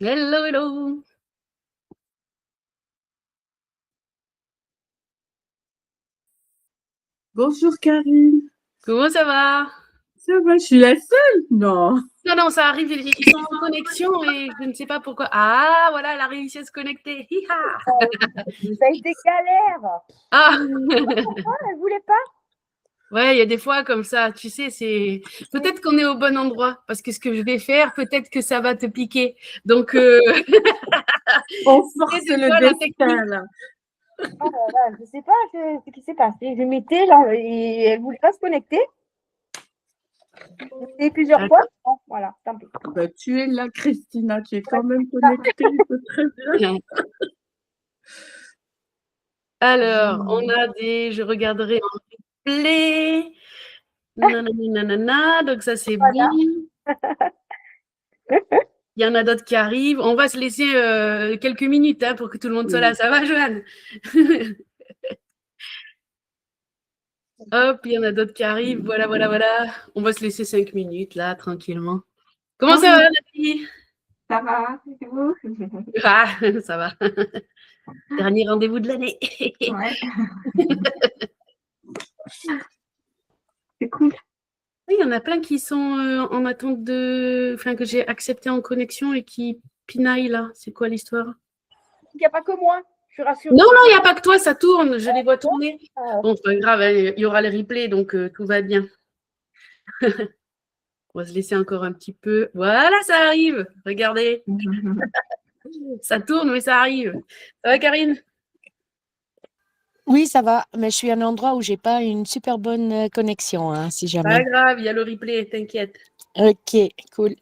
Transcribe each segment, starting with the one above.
Hello, hello. Bonjour Karine. Comment ça va? Ça va, je suis la seule? Non. Non, non, ça arrive, ils sont en connexion et je ne sais pas pourquoi. Ah, voilà, elle a réussi à se connecter. Hi-ha. Ça a été galère. Ah, Elle voulait pas. ouais, il y a des fois comme ça, tu sais, c'est peut-être qu'on est au bon endroit parce que ce que je vais faire, peut-être que ça va te piquer. Donc, On force c'est le quoi la destin là. Oh là là, je sais pas ce qui s'est passé. Je m'étais là et elle voulait pas se connecter. J'ai essayé plusieurs fois. Bon, voilà, tant pis. Bah, tu es là, Christina, tu es quand même connectée, c'est très bien. Alors, on a je regarderai en replay. Nanana, donc ça c'est Voilà. bon. Il y en a d'autres qui arrivent. On va se laisser quelques minutes hein, pour que tout le monde soit là. Ça va, Joanne? Hop, il y en a d'autres qui arrivent. Voilà, voilà, voilà. On va se laisser 5 minutes, là, tranquillement. Comment ça va, Nathalie? Ça va, c'est vous? Ah, ça va. Dernier rendez-vous de l'année. Ouais. C'est cool. Oui, il y en a plein qui sont en attente enfin, que j'ai accepté en connexion et qui pinaillent, là. C'est quoi l'histoire? Il n'y a pas que moi. Je suis rassurée. Non, non, il n'y a pas que toi, ça tourne. Je les vois tourner. Ah, Bon, c'est pas grave, hein, il y aura les replays, donc tout va bien. On va se laisser encore un petit peu. Voilà, ça arrive. Regardez. Ça tourne, mais ça arrive. Ça va, Karine? Oui, ça va, mais je suis à un endroit où j'ai pas une super bonne connexion, hein, si Pas jamais. grave, il y a le replay, t'inquiète. Ok, cool.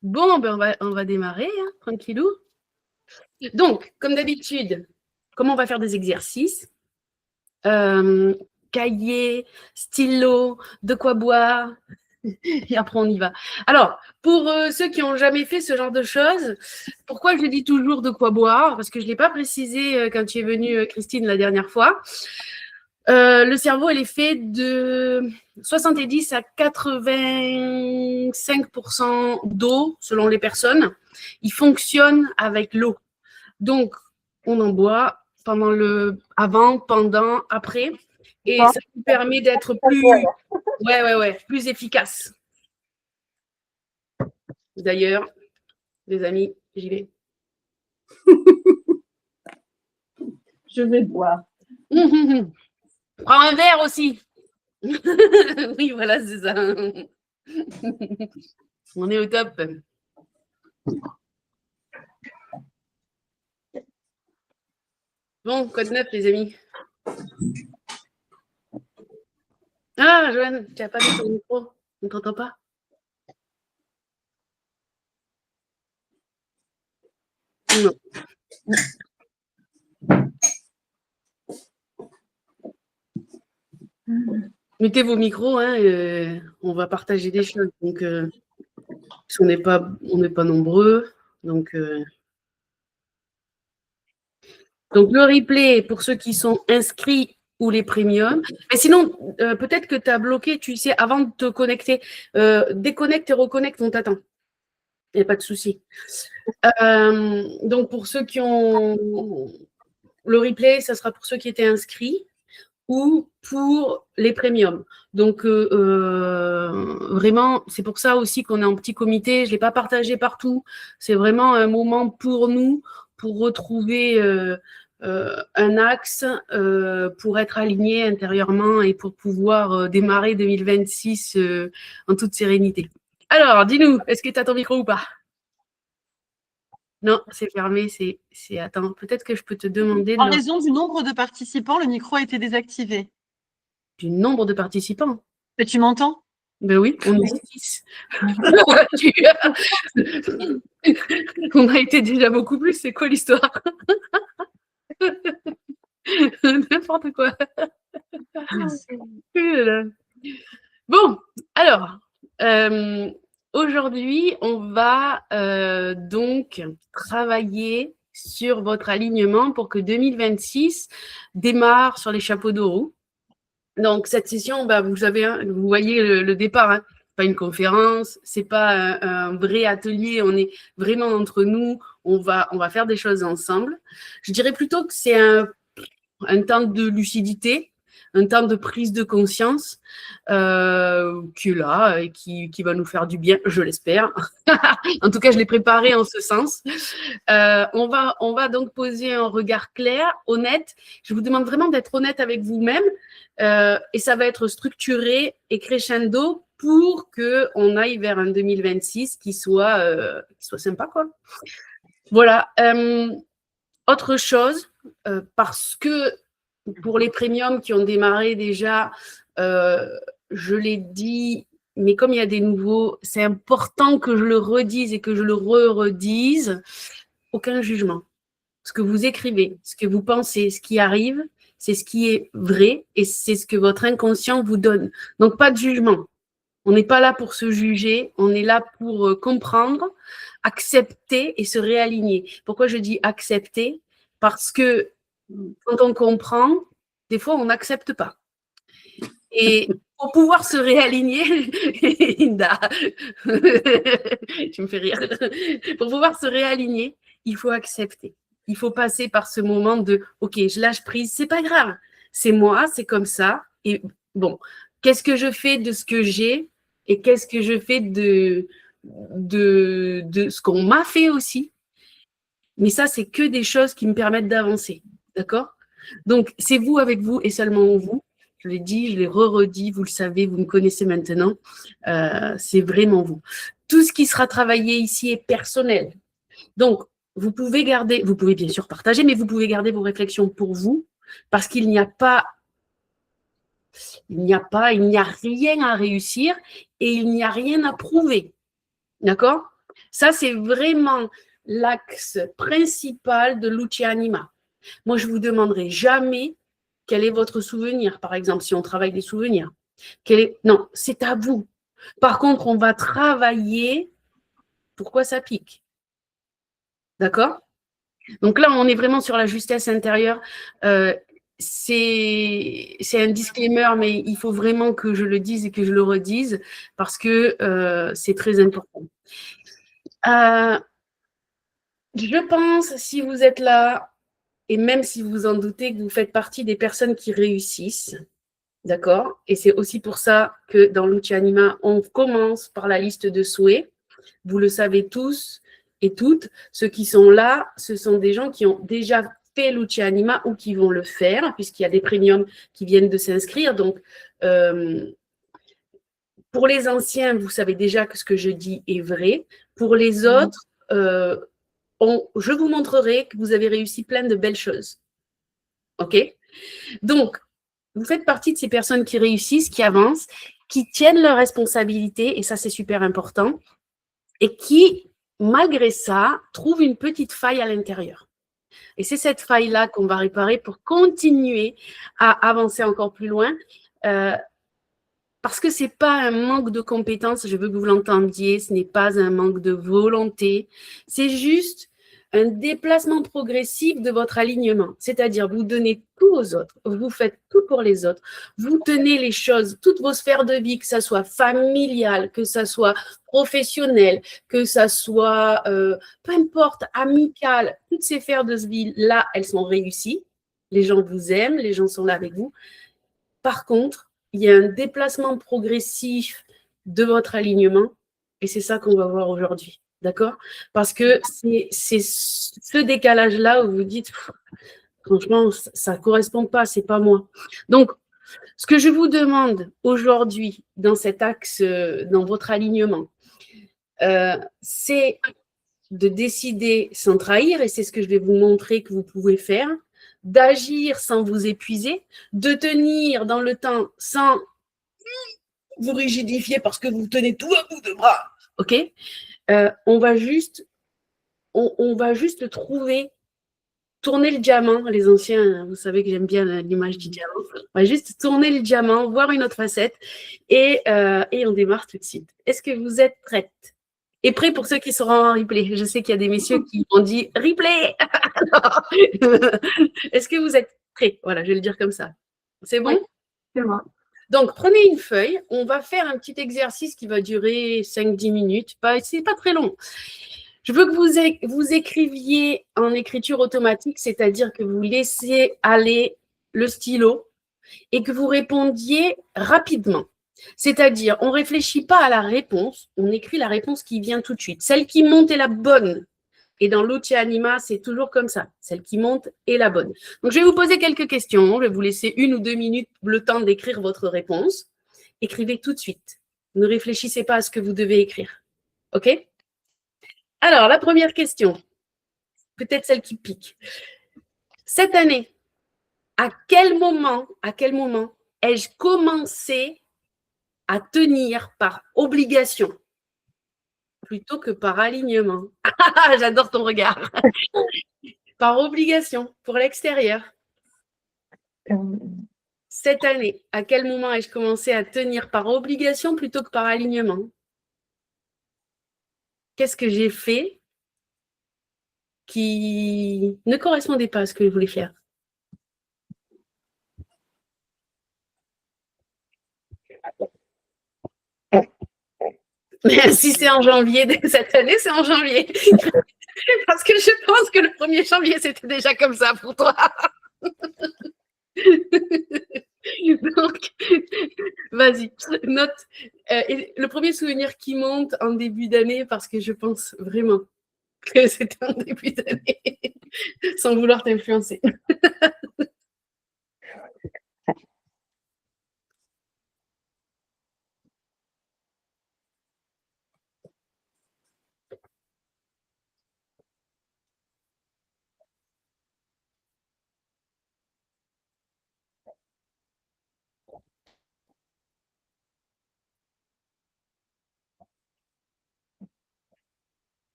Bon, ben on va démarrer, hein, tranquillou. Donc, comme d'habitude, comment on va faire des exercices? Cahier, stylo, de quoi boire. Et après, on y va. Alors, pour ceux qui n'ont jamais fait ce genre de choses, pourquoi je dis toujours de quoi boire? Parce que je ne l'ai pas précisé quand tu es venue, Christine, la dernière fois. Le cerveau, il est fait de 70 à 85% d'eau, selon les personnes. Il fonctionne avec l'eau. Donc, on en boit avant, pendant, après. Et ça nous permet d'être plus efficace. D'ailleurs, les amis, j'y vais. Je vais boire. Prends un verre aussi. Oui, voilà, c'est ça. On est au top. Bon, quoi de neuf, les amis? Ah, Joanne, tu n'as pas mis ton micro. On ne t'entend pas? Non. Mettez vos micros, hein, on va partager des choses. Donc, on n'est pas nombreux. Donc, le replay, pour ceux qui sont inscrits ou les premiums. Mais sinon, peut-être que tu as bloqué, tu sais, avant de te connecter. Déconnecte et reconnecte, on t'attend. Il n'y a pas de souci. Donc, pour ceux qui ont le replay, ça sera pour ceux qui étaient inscrits ou pour les premiums. Donc, vraiment, c'est pour ça aussi qu'on est en petit comité. Je ne l'ai pas partagé partout. C'est vraiment un moment pour nous, pour retrouver un axe, pour être aligné intérieurement et pour pouvoir démarrer 2026 en toute sérénité. Alors, dis-nous, est-ce que tu as ton micro ou pas? Non, c'est fermé. Attends, peut-être que je peux te demander. En raison du nombre de participants, le micro a été désactivé. Du nombre de participants? Mais tu m'entends? Ben oui, on est 6. On a été déjà beaucoup plus. C'est quoi l'histoire? N'importe quoi. Bon, alors, aujourd'hui, on va donc travailler sur votre alignement pour que 2026 démarre sur les chapeaux de roue. Donc, cette session, bah, vous voyez le départ. Hein. pas une conférence, c'est pas un vrai atelier, on est vraiment entre nous, on va faire des choses ensemble. Je dirais plutôt que c'est un temps de lucidité, un temps de prise de conscience qui est là et qui va nous faire du bien, je l'espère. En tout cas, je l'ai préparé en ce sens. On va donc poser un regard clair, honnête. Je vous demande vraiment d'être honnête avec vous-même et ça va être structuré et crescendo pour qu'on aille vers un 2026 qui soit sympa, quoi. Voilà. Autre chose, parce que pour les premiums qui ont démarré déjà, je l'ai dit, mais comme il y a des nouveaux, c'est important que je le redise et que je le redise. Aucun jugement. Ce que vous écrivez, ce que vous pensez, ce qui arrive, c'est ce qui est vrai et c'est ce que votre inconscient vous donne. Donc, pas de jugement. On n'est pas là pour se juger, on est là pour comprendre, accepter et se réaligner. Pourquoi je dis accepter? Parce que quand on comprend, des fois, on n'accepte pas. Et pour pouvoir se réaligner, Inda, tu me fais rire. Pour pouvoir se réaligner, il faut accepter. Il faut passer par ce moment de « Ok, je lâche prise, c'est pas grave. C'est moi, c'est comme ça. Et bon, qu'est-ce que je fais de ce que j'ai et qu'est-ce que je fais de ce qu'on m'a fait aussi. Mais ça, c'est que des choses qui me permettent d'avancer. D'accord? Donc, c'est vous avec vous et seulement vous. Je l'ai dit, je l'ai redit, vous le savez, vous me connaissez maintenant. C'est vraiment vous. Tout ce qui sera travaillé ici est personnel. Donc, vous pouvez bien sûr partager, mais vous pouvez garder vos réflexions pour vous, parce qu'il n'y a rien à réussir et il n'y a rien à prouver. D'accord? Ça, c'est vraiment l'axe principal de l'outil Anima. Moi, je ne vous demanderai jamais quel est votre souvenir, par exemple, si on travaille des souvenirs. Non, c'est à vous. Par contre, on va travailler pourquoi ça pique. D'accord? Donc là, on est vraiment sur la justesse intérieure. C'est un disclaimer, mais il faut vraiment que je le dise et que je le redise parce que c'est très important. Je pense, si vous êtes là, et même si vous en doutez, que vous faites partie des personnes qui réussissent, d'accord? Et c'est aussi pour ça que dans l'outil Anima, on commence par la liste de souhaits. Vous le savez tous et toutes, ceux qui sont là, ce sont des gens qui ont déjà fait l'outil Anima ou qui vont le faire, puisqu'il y a des premiums qui viennent de s'inscrire. Donc, pour les anciens, vous savez déjà que ce que je dis est vrai. Pour les autres, je vous montrerai que vous avez réussi plein de belles choses. OK? Donc, vous faites partie de ces personnes qui réussissent, qui avancent, qui tiennent leurs responsabilités, et ça, c'est super important, et qui, malgré ça, trouvent une petite faille à l'intérieur. Et c'est cette faille-là qu'on va réparer pour continuer à avancer encore plus loin, parce que ce n'est pas un manque de compétences, je veux que vous l'entendiez, ce n'est pas un manque de volonté, c'est juste un déplacement progressif de votre alignement. C'est-à-dire, vous donnez tout aux autres, vous faites tout pour les autres, vous tenez les choses, toutes vos sphères de vie, que ça soit familial, que ça soit professionnel, que ça soit, peu importe, amical, toutes ces sphères de vie-là, elles sont réussies. Les gens vous aiment, les gens sont là avec vous. Par contre, il y a un déplacement progressif de votre alignement et c'est ça qu'on va voir aujourd'hui. D'accord? Parce que c'est ce décalage-là où vous dites, franchement, ça ne correspond pas, ce n'est pas moi. Donc, ce que je vous demande aujourd'hui dans cet axe, dans votre alignement, c'est de décider sans trahir, et c'est ce que je vais vous montrer que vous pouvez faire, d'agir sans vous épuiser, de tenir dans le temps sans vous rigidifier parce que vous tenez tout à bout de bras. OK? On va juste trouver, tourner le diamant. Les anciens, vous savez que j'aime bien l'image du diamant. On va juste tourner le diamant, voir une autre facette et on démarre tout de suite. Est-ce que vous êtes prêtes? Et prêts pour ceux qui seront en replay? Je sais qu'il y a des messieurs qui ont dit replay. Est-ce que vous êtes prêts? Voilà, je vais le dire comme ça. C'est bon? Oui, c'est bon. Donc, prenez une feuille. On va faire un petit exercice qui va durer 5-10 minutes. C'est pas très long. Je veux que vous écriviez en écriture automatique, c'est-à-dire que vous laissez aller le stylo et que vous répondiez rapidement. C'est-à-dire, on ne réfléchit pas à la réponse, on écrit la réponse qui vient tout de suite. Celle qui monte est la bonne. Et dans l'Uce Anima, c'est toujours comme ça. Celle qui monte est la bonne. Donc, je vais vous poser quelques questions. Je vais vous laisser 1 ou 2 minutes le temps d'écrire votre réponse. Écrivez tout de suite. Ne réfléchissez pas à ce que vous devez écrire. OK? Alors, la première question, peut-être celle qui pique. Cette année, à quel moment ai-je commencé à tenir par obligation plutôt que par alignement? J'adore ton regard. Par obligation, pour l'extérieur. Cette année, à quel moment ai-je commencé à tenir par obligation plutôt que par alignement? Qu'est-ce que j'ai fait qui ne correspondait pas à ce que je voulais faire? Mais si c'est en janvier de cette année, c'est en janvier. Parce que je pense que le 1er janvier, c'était déjà comme ça pour toi. Donc, vas-y, note. Le premier souvenir qui monte en début d'année, parce que je pense vraiment que c'était en début d'année, sans vouloir t'influencer.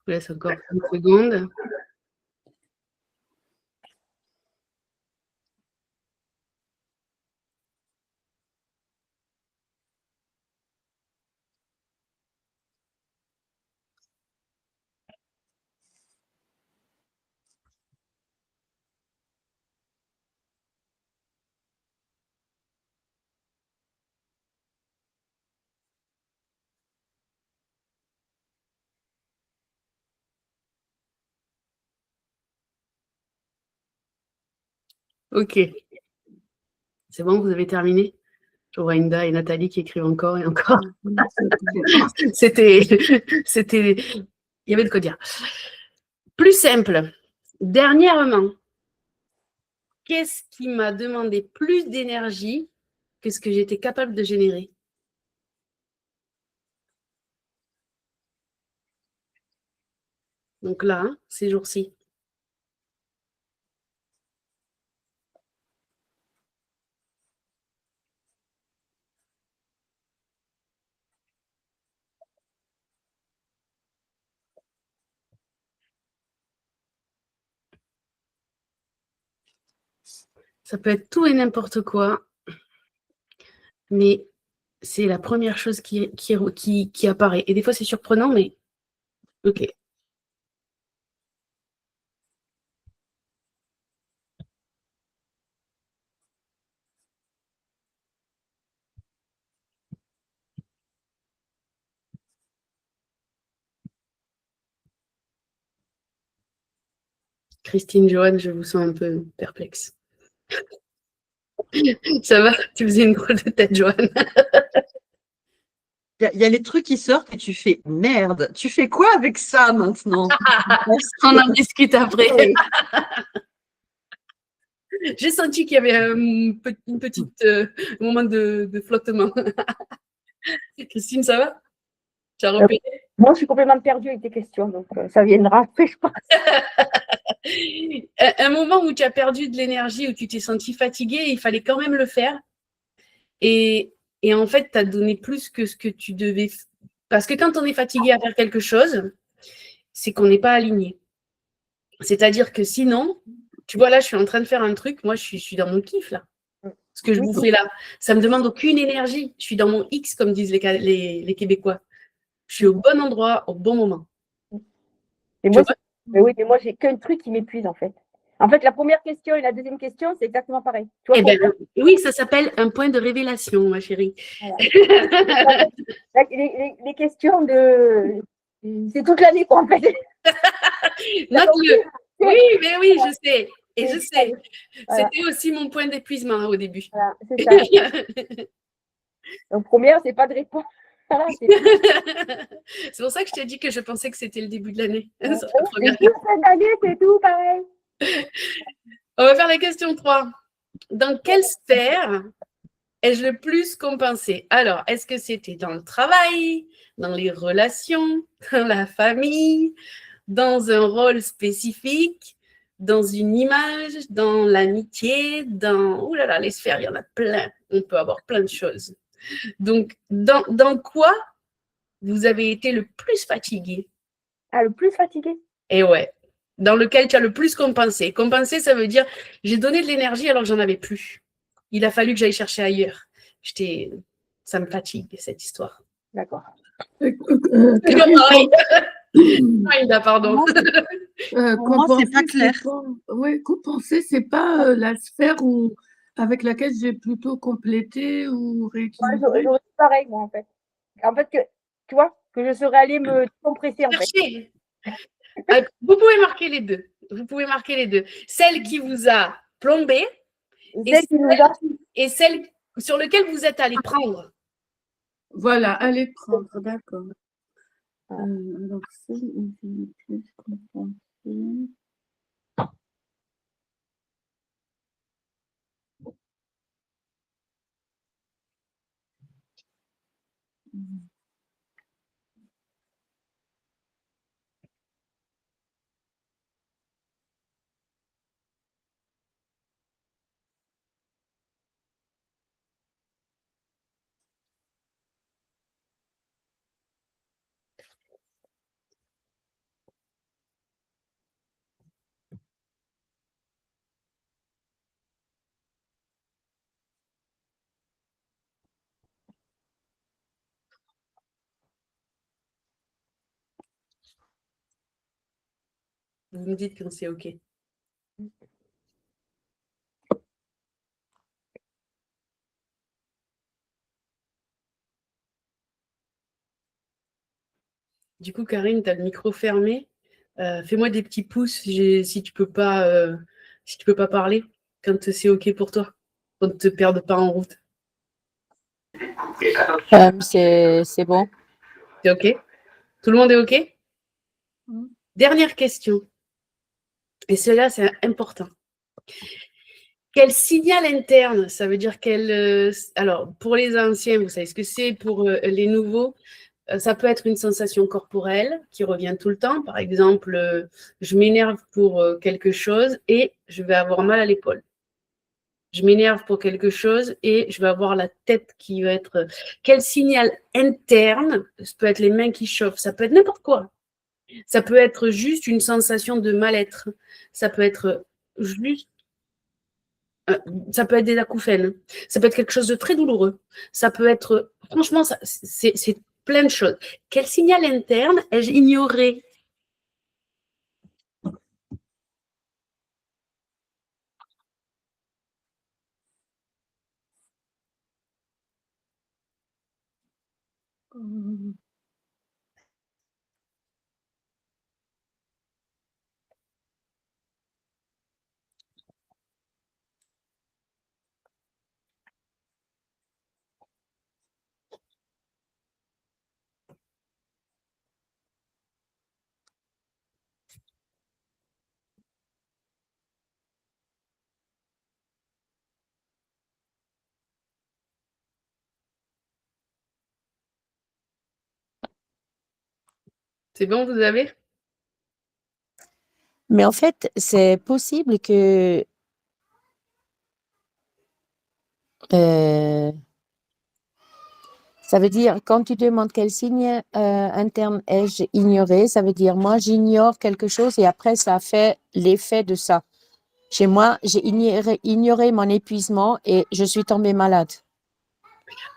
Je vous laisse encore 30 secondes. Ok. C'est bon, vous avez terminé? Je vois Inda et Nathalie qui écrivent encore et encore. C'était, il y avait de quoi dire. Plus simple. Dernièrement, qu'est-ce qui m'a demandé plus d'énergie que ce que j'étais capable de générer? Donc là, ces jours-ci. Ça peut être tout et n'importe quoi, mais c'est la première chose qui apparaît. Et des fois, c'est surprenant, mais ok. Christine, Joanne, je vous sens un peu perplexe. Ça va? Tu faisais une drôle de tête, Joanne. Il y a les trucs qui sortent et tu fais merde. Tu fais quoi avec ça maintenant? On en discute après. J'ai senti qu'il y avait une petite moment de flottement. Christine, ça va? Tu as repéré? Moi, je suis complètement perdue avec tes questions, donc ça viendra après, je pense. Un moment où tu as perdu de l'énergie, où tu t'es senti fatiguée, il fallait quand même le faire. Et, et en fait, tu as donné plus que ce que tu devais. Parce que quand on est fatigué à faire quelque chose, c'est qu'on n'est pas aligné. C'est-à-dire que sinon, tu vois, là, je suis en train de faire un truc, moi, je suis dans mon kiff, là. Ce que je vous fais là, ça me demande aucune énergie. Je suis dans mon X, comme disent les Québécois. Je suis au bon endroit, au bon moment. Et Tu moi, vois? oui, mais moi, j'ai qu'un truc qui m'épuise, en fait. En fait, la première question et la deuxième question, c'est exactement pareil. Tu vois, Eh ben, oui, ça s'appelle un point de révélation, ma chérie. voilà. Les questions de. C'est toute l'année, quoi, en fait. Note-le. Oui, mais oui, je sais. Et je sais. Voilà. C'était aussi mon point d'épuisement au début. Voilà, c'est ça. Donc, première, c'est pas de réponse. Voilà, C'est pour ça que je t'ai dit que je pensais que c'était le début de l'année. c'est tout, cette année, c'est tout, pareil. On va faire la question 3. Dans quelle sphère ai-je le plus compensé? Alors, est-ce que c'était dans le travail, dans les relations, dans la famille, dans un rôle spécifique, dans une image, dans l'amitié, dans... Ouh là là, les sphères, il y en a plein. On peut avoir plein de choses. Donc, dans quoi vous avez été le plus fatigué? Ah, le plus fatigué. Et ouais, dans lequel tu as le plus compensé. Compenser, ça veut dire j'ai donné de l'énergie alors que j'en avais plus. Il a fallu que j'aille chercher ailleurs. Ça me fatigue, cette histoire. D'accord. Karine, Aïda, pardon. Pour moi, c'est pas clair. Oui, compenser, c'est pas la sphère avec laquelle j'ai plutôt complété ou Ouais, rééquilibré. j'aurais fait pareil, moi, en fait. En fait, tu vois, que je serais allée me compresser, en fait. Cherchez. Vous pouvez marquer les deux. Vous pouvez marquer les deux. Celle qui vous a plombé Celle qui nous a. et celle sur laquelle vous êtes allé prendre. Voilà, allez prendre, d'accord. Voilà. Alors, ça, on va plus compenser. Vous me dites quand c'est OK. Du coup, Karine, tu as le micro fermé. Fais-moi des petits pouces si tu peux pas parler quand c'est OK pour toi. Qu'on ne te perde pas en route. C'est bon. C'est OK? Tout le monde est OK? Dernière question. Et cela, c'est important. Quel signal interne, ça veut dire quel... alors, pour les anciens, vous savez ce que c'est. Pour les nouveaux, ça peut être une sensation corporelle qui revient tout le temps. Par exemple, je m'énerve pour quelque chose et je vais avoir mal à l'épaule. Je m'énerve pour quelque chose et je vais avoir la tête qui va être... Quel signal interne? Ça peut être les mains qui chauffent, ça peut être n'importe quoi. Ça peut être juste une sensation de mal-être. Ça peut être juste... ça peut être des acouphènes. Ça peut être quelque chose de très douloureux. Ça peut être... Franchement, c'est plein de choses. Quel signal interne ai-je ignoré? C'est bon, vous avez? Mais en fait, c'est possible que ça veut dire, quand tu demandes quel signe interne ai-je ignoré, ça veut dire moi j'ignore quelque chose et après ça fait l'effet de ça. Chez moi, j'ai ignoré mon épuisement et je suis tombée malade.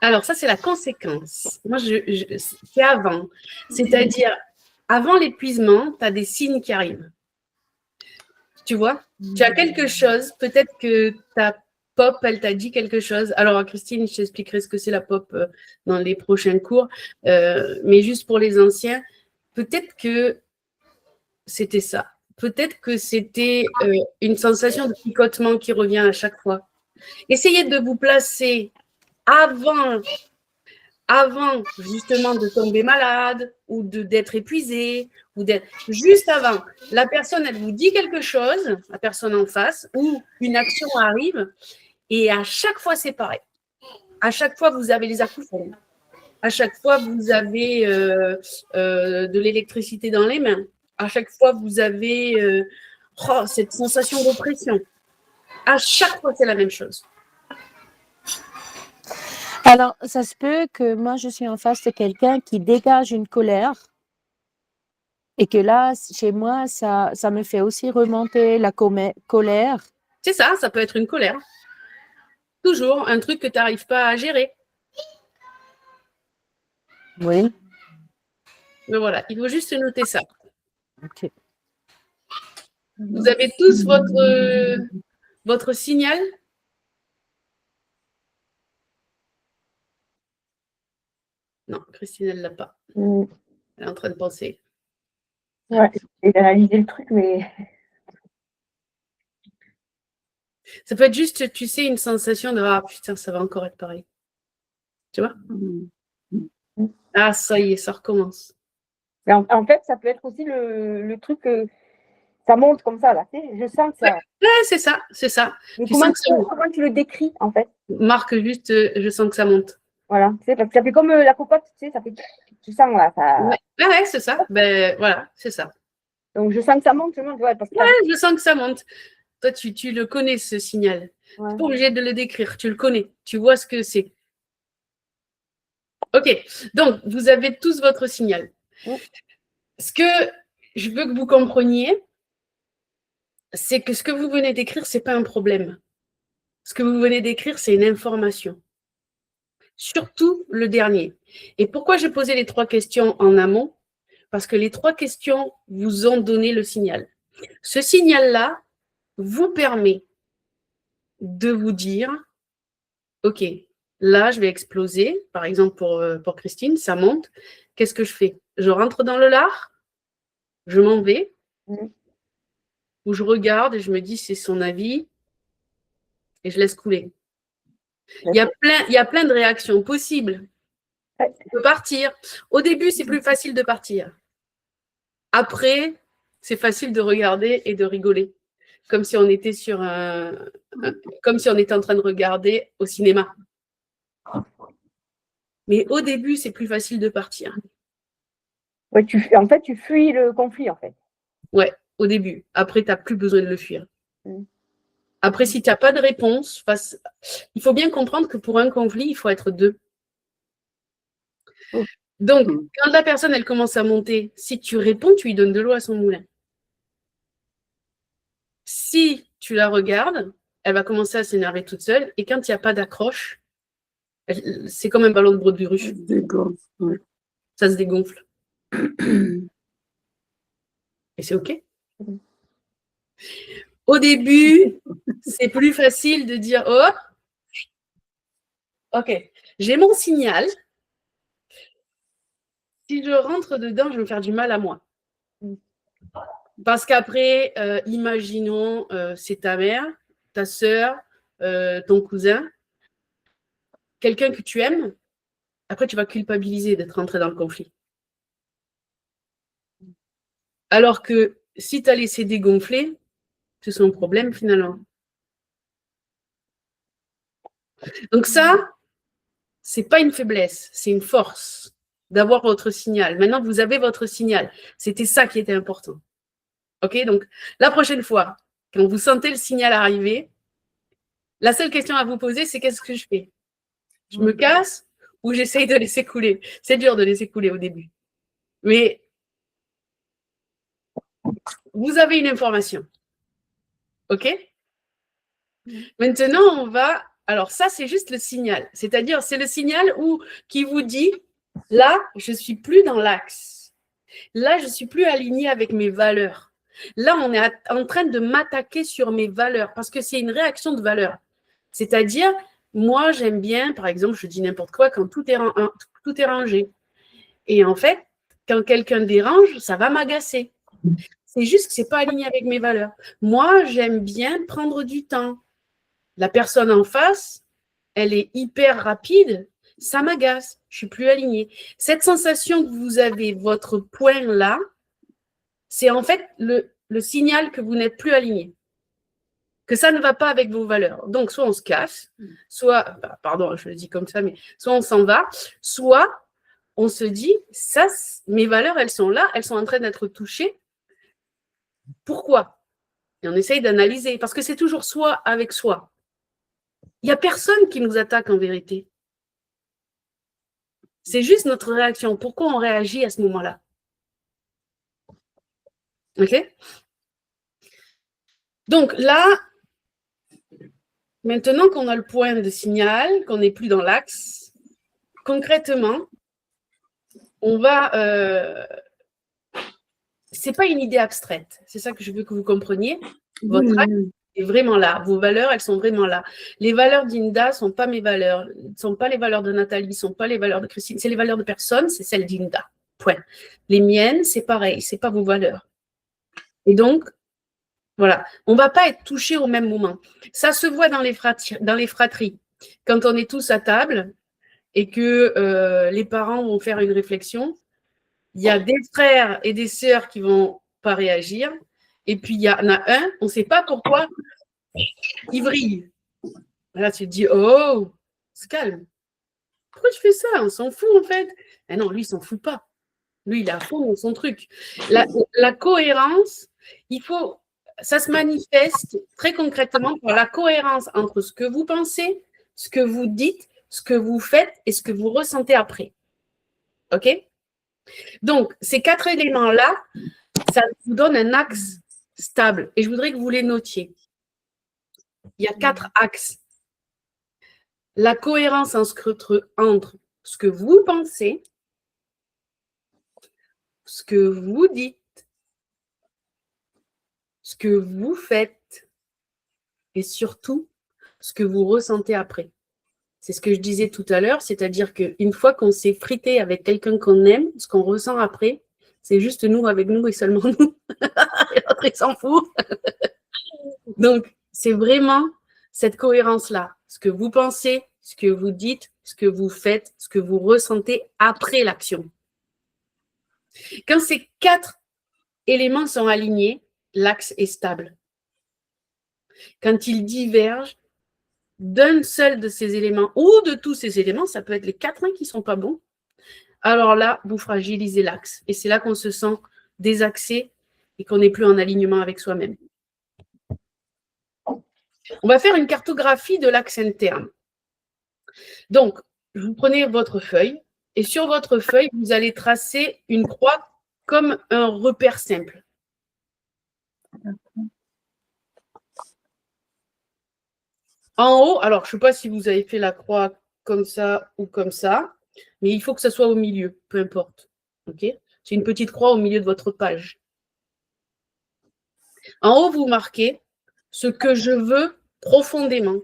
Alors, ça, c'est la conséquence. Moi, c'est avant. C'est-à-dire, avant l'épuisement, tu as des signes qui arrivent. Tu vois? Tu as quelque chose, peut-être que ta pop, elle t'a dit quelque chose. Alors, Christine, je t'expliquerai ce que c'est la pop dans les prochains cours. Mais juste pour les anciens, peut-être que c'était ça. Peut-être que c'était une sensation de picotement qui revient à chaque fois. Essayez de vous placer avant justement de tomber malade ou d'être épuisé ou d'être juste avant. La personne, elle vous dit quelque chose, la personne en face, ou une action arrive, et à chaque fois, c'est pareil. À chaque fois, vous avez les acouphènes. À chaque fois, vous avez de l'électricité dans les mains. À chaque fois, vous avez cette sensation d'oppression. À chaque fois, c'est la même chose. Alors, ça se peut que moi, je suis en face de quelqu'un qui dégage une colère et que là, chez moi, ça me fait aussi remonter la colère. C'est ça, ça peut être une colère. Toujours un truc que tu n'arrives pas à gérer. Oui. Mais voilà, il faut juste noter ça. Ok. Vous avez tous votre signal? Non, Christine, elle ne l'a pas. Mm. Elle est en train de penser. Ouais, j'ai réalisé le truc, mais Ça peut être juste, tu sais, une sensation de « Ah, putain, ça va encore être pareil. » Tu vois? Ah, ça y est, ça recommence. mais en fait, ça peut être aussi le truc que ça monte comme ça, là. Tu sais, je sens que ça. Ouais, c'est ça, c'est ça. Mais Tu sens que ça monte. comment tu le décris, en fait? Marque juste, je sens que ça monte. Voilà, tu sais, parce que ça fait comme la cocotte, tu sais, ça fait. Tu sens, là, ça. Ouais, c'est ça. Ben, voilà, c'est ça. Donc, je sens que ça monte, ouais, parce que. Ouais, je sens que ça monte. Toi, tu le connais, ce signal. Tu Ouais. n'es pas obligé de le décrire. Tu le connais. Tu vois ce que c'est. OK. Donc, vous avez tous votre signal. Oui. Ce que je veux que vous compreniez, c'est que ce que vous venez d'écrire, ce n'est pas un problème. Ce que vous venez d'écrire, c'est une information. Surtout le dernier. Et pourquoi j'ai posé les 3 questions en amont? Parce que les 3 questions vous ont donné le signal. Ce signal-là vous permet de vous dire, OK, là, je vais exploser. Par exemple, pour Christine, ça monte. Qu'est-ce que je fais? Je rentre dans le lard, je m'en vais, ou je regarde et je me dis, c'est son avis, et je laisse couler. Il y a plein de réactions possibles. Ouais. Tu peux partir. Au début, c'est plus facile de partir. Après, c'est facile de regarder et de rigoler. Comme si on était comme si on était en train de regarder au cinéma. Mais au début, c'est plus facile de partir. Ouais, en fait, tu fuis le conflit, en fait. Ouais, au début. Après, tu n'as plus besoin de le fuir. Après, si tu n'as pas de réponse, il faut bien comprendre que pour un conflit, il faut être 2. Donc, quand la personne, elle commence à monter, si tu réponds, tu lui donnes de l'eau à son moulin. Si tu la regardes, elle va commencer à s'énerver toute seule. Et quand il n'y a pas d'accroche, c'est comme un ballon de baudruche. Ça se dégonfle. Et c'est OK. Au début, c'est plus facile de dire « Oh, OK, j'ai mon signal. Si je rentre dedans, je vais me faire du mal à moi. » Parce qu'après, imaginons, c'est ta mère, ta sœur, ton cousin, quelqu'un que tu aimes, après tu vas culpabiliser d'être rentré dans le conflit. Alors que si tu as laissé dégonfler, c'est son problème finalement. Donc ça, c'est pas une faiblesse, c'est une force. d'avoir votre signal. Maintenant, vous avez votre signal. C'était ça qui était important. OK? Donc, la prochaine fois, quand vous sentez le signal arriver, la seule question à vous poser, c'est qu'est-ce que je fais? Je me casse ou j'essaye de laisser couler? C'est dur de laisser couler au début. Mais vous avez une information. OK? Maintenant, on va... Alors ça, c'est juste le signal. C'est-à-dire, c'est le signal qui vous dit, là, je ne suis plus dans l'axe. Là, je ne suis plus aligné avec mes valeurs. Là, on est en train de m'attaquer sur mes valeurs parce que c'est une réaction de valeur. C'est-à-dire, moi, j'aime bien, par exemple, je dis n'importe quoi, quand tout est rangé. Et en fait, quand quelqu'un dérange, ça va m'agacer. C'est juste que ce n'est pas aligné avec mes valeurs. Moi, j'aime bien prendre du temps. La personne en face, elle est hyper rapide, ça m'agace, je ne suis plus alignée. Cette sensation que vous avez, votre point là, c'est en fait le signal que vous n'êtes plus aligné, que ça ne va pas avec vos valeurs. Donc, soit on se casse, soit, pardon, je le dis comme ça, mais soit on s'en va, soit on se dit, ça, mes valeurs, elles sont là, elles sont en train d'être touchées. Pourquoi? Et on essaye d'analyser, parce que c'est toujours soi avec soi. Il n'y a personne qui nous attaque en vérité. C'est juste notre réaction. Pourquoi on réagit à ce moment-là? OK? Donc là, maintenant qu'on a le point de signal, qu'on n'est plus dans l'axe, concrètement, on va... c'est pas une idée abstraite. C'est ça que je veux que vous compreniez. Votre axe est vraiment là. Vos valeurs, elles sont vraiment là. Les valeurs d'Inda ne sont pas mes valeurs, ne sont pas les valeurs de Nathalie, ne sont pas les valeurs de Christine. C'est les valeurs de personne, c'est celles d'Inda. Point. Les miennes, c'est pareil, ce n'est pas vos valeurs. Et donc, voilà, on ne va pas être touché au même moment. Ça se voit dans les fratries. Quand on est tous à table et que les parents vont faire une réflexion, il y a des frères et des sœurs qui ne vont pas réagir. Et puis, il y en a un, on ne sait pas pourquoi, il vrille. Là, tu te dis, oh, se calme. Pourquoi tu fais ça? On s'en fout, en fait. Eh non, lui, il ne s'en fout pas. Lui, il est à fond dans son truc. La cohérence, ça se manifeste très concrètement par la cohérence entre ce que vous pensez, ce que vous dites, ce que vous faites et ce que vous ressentez après. OK? Donc, ces 4 éléments-là, ça vous donne un axe stable. Et je voudrais que vous les notiez. Il y a 4 axes. La cohérence entre ce que vous pensez, ce que vous dites, ce que vous faites et surtout ce que vous ressentez après. C'est ce que je disais tout à l'heure, c'est-à-dire qu'une fois qu'on s'est frité avec quelqu'un qu'on aime, ce qu'on ressent après, c'est juste nous avec nous et seulement nous. Et l'autre, il s'en fout. Donc, c'est vraiment cette cohérence-là. Ce que vous pensez, ce que vous dites, ce que vous faites, ce que vous ressentez après l'action. Quand ces 4 éléments sont alignés, l'axe est stable. Quand ils divergent d'un seul de ces éléments ou de tous ces éléments, ça peut être les 4 qui ne sont pas bons, alors là, vous fragilisez l'axe. Et c'est là qu'on se sent désaxé et qu'on n'est plus en alignement avec soi-même. On va faire une cartographie de l'axe interne. Donc, vous prenez votre feuille et sur votre feuille, vous allez tracer une croix comme un repère simple. En haut, alors je ne sais pas si vous avez fait la croix comme ça ou comme ça, mais il faut que ça soit au milieu, peu importe. Okay? C'est une petite croix au milieu de votre page. En haut, vous marquez ce que je veux profondément.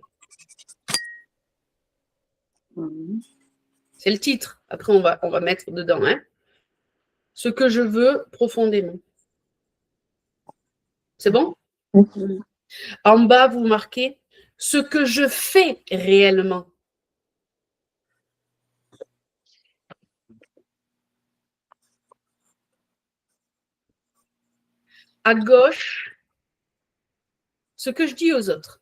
C'est le titre. Après, on va mettre dedans. Hein? Ce que je veux profondément. C'est bon? En bas, vous marquez ce que je fais réellement. À gauche, ce que je dis aux autres.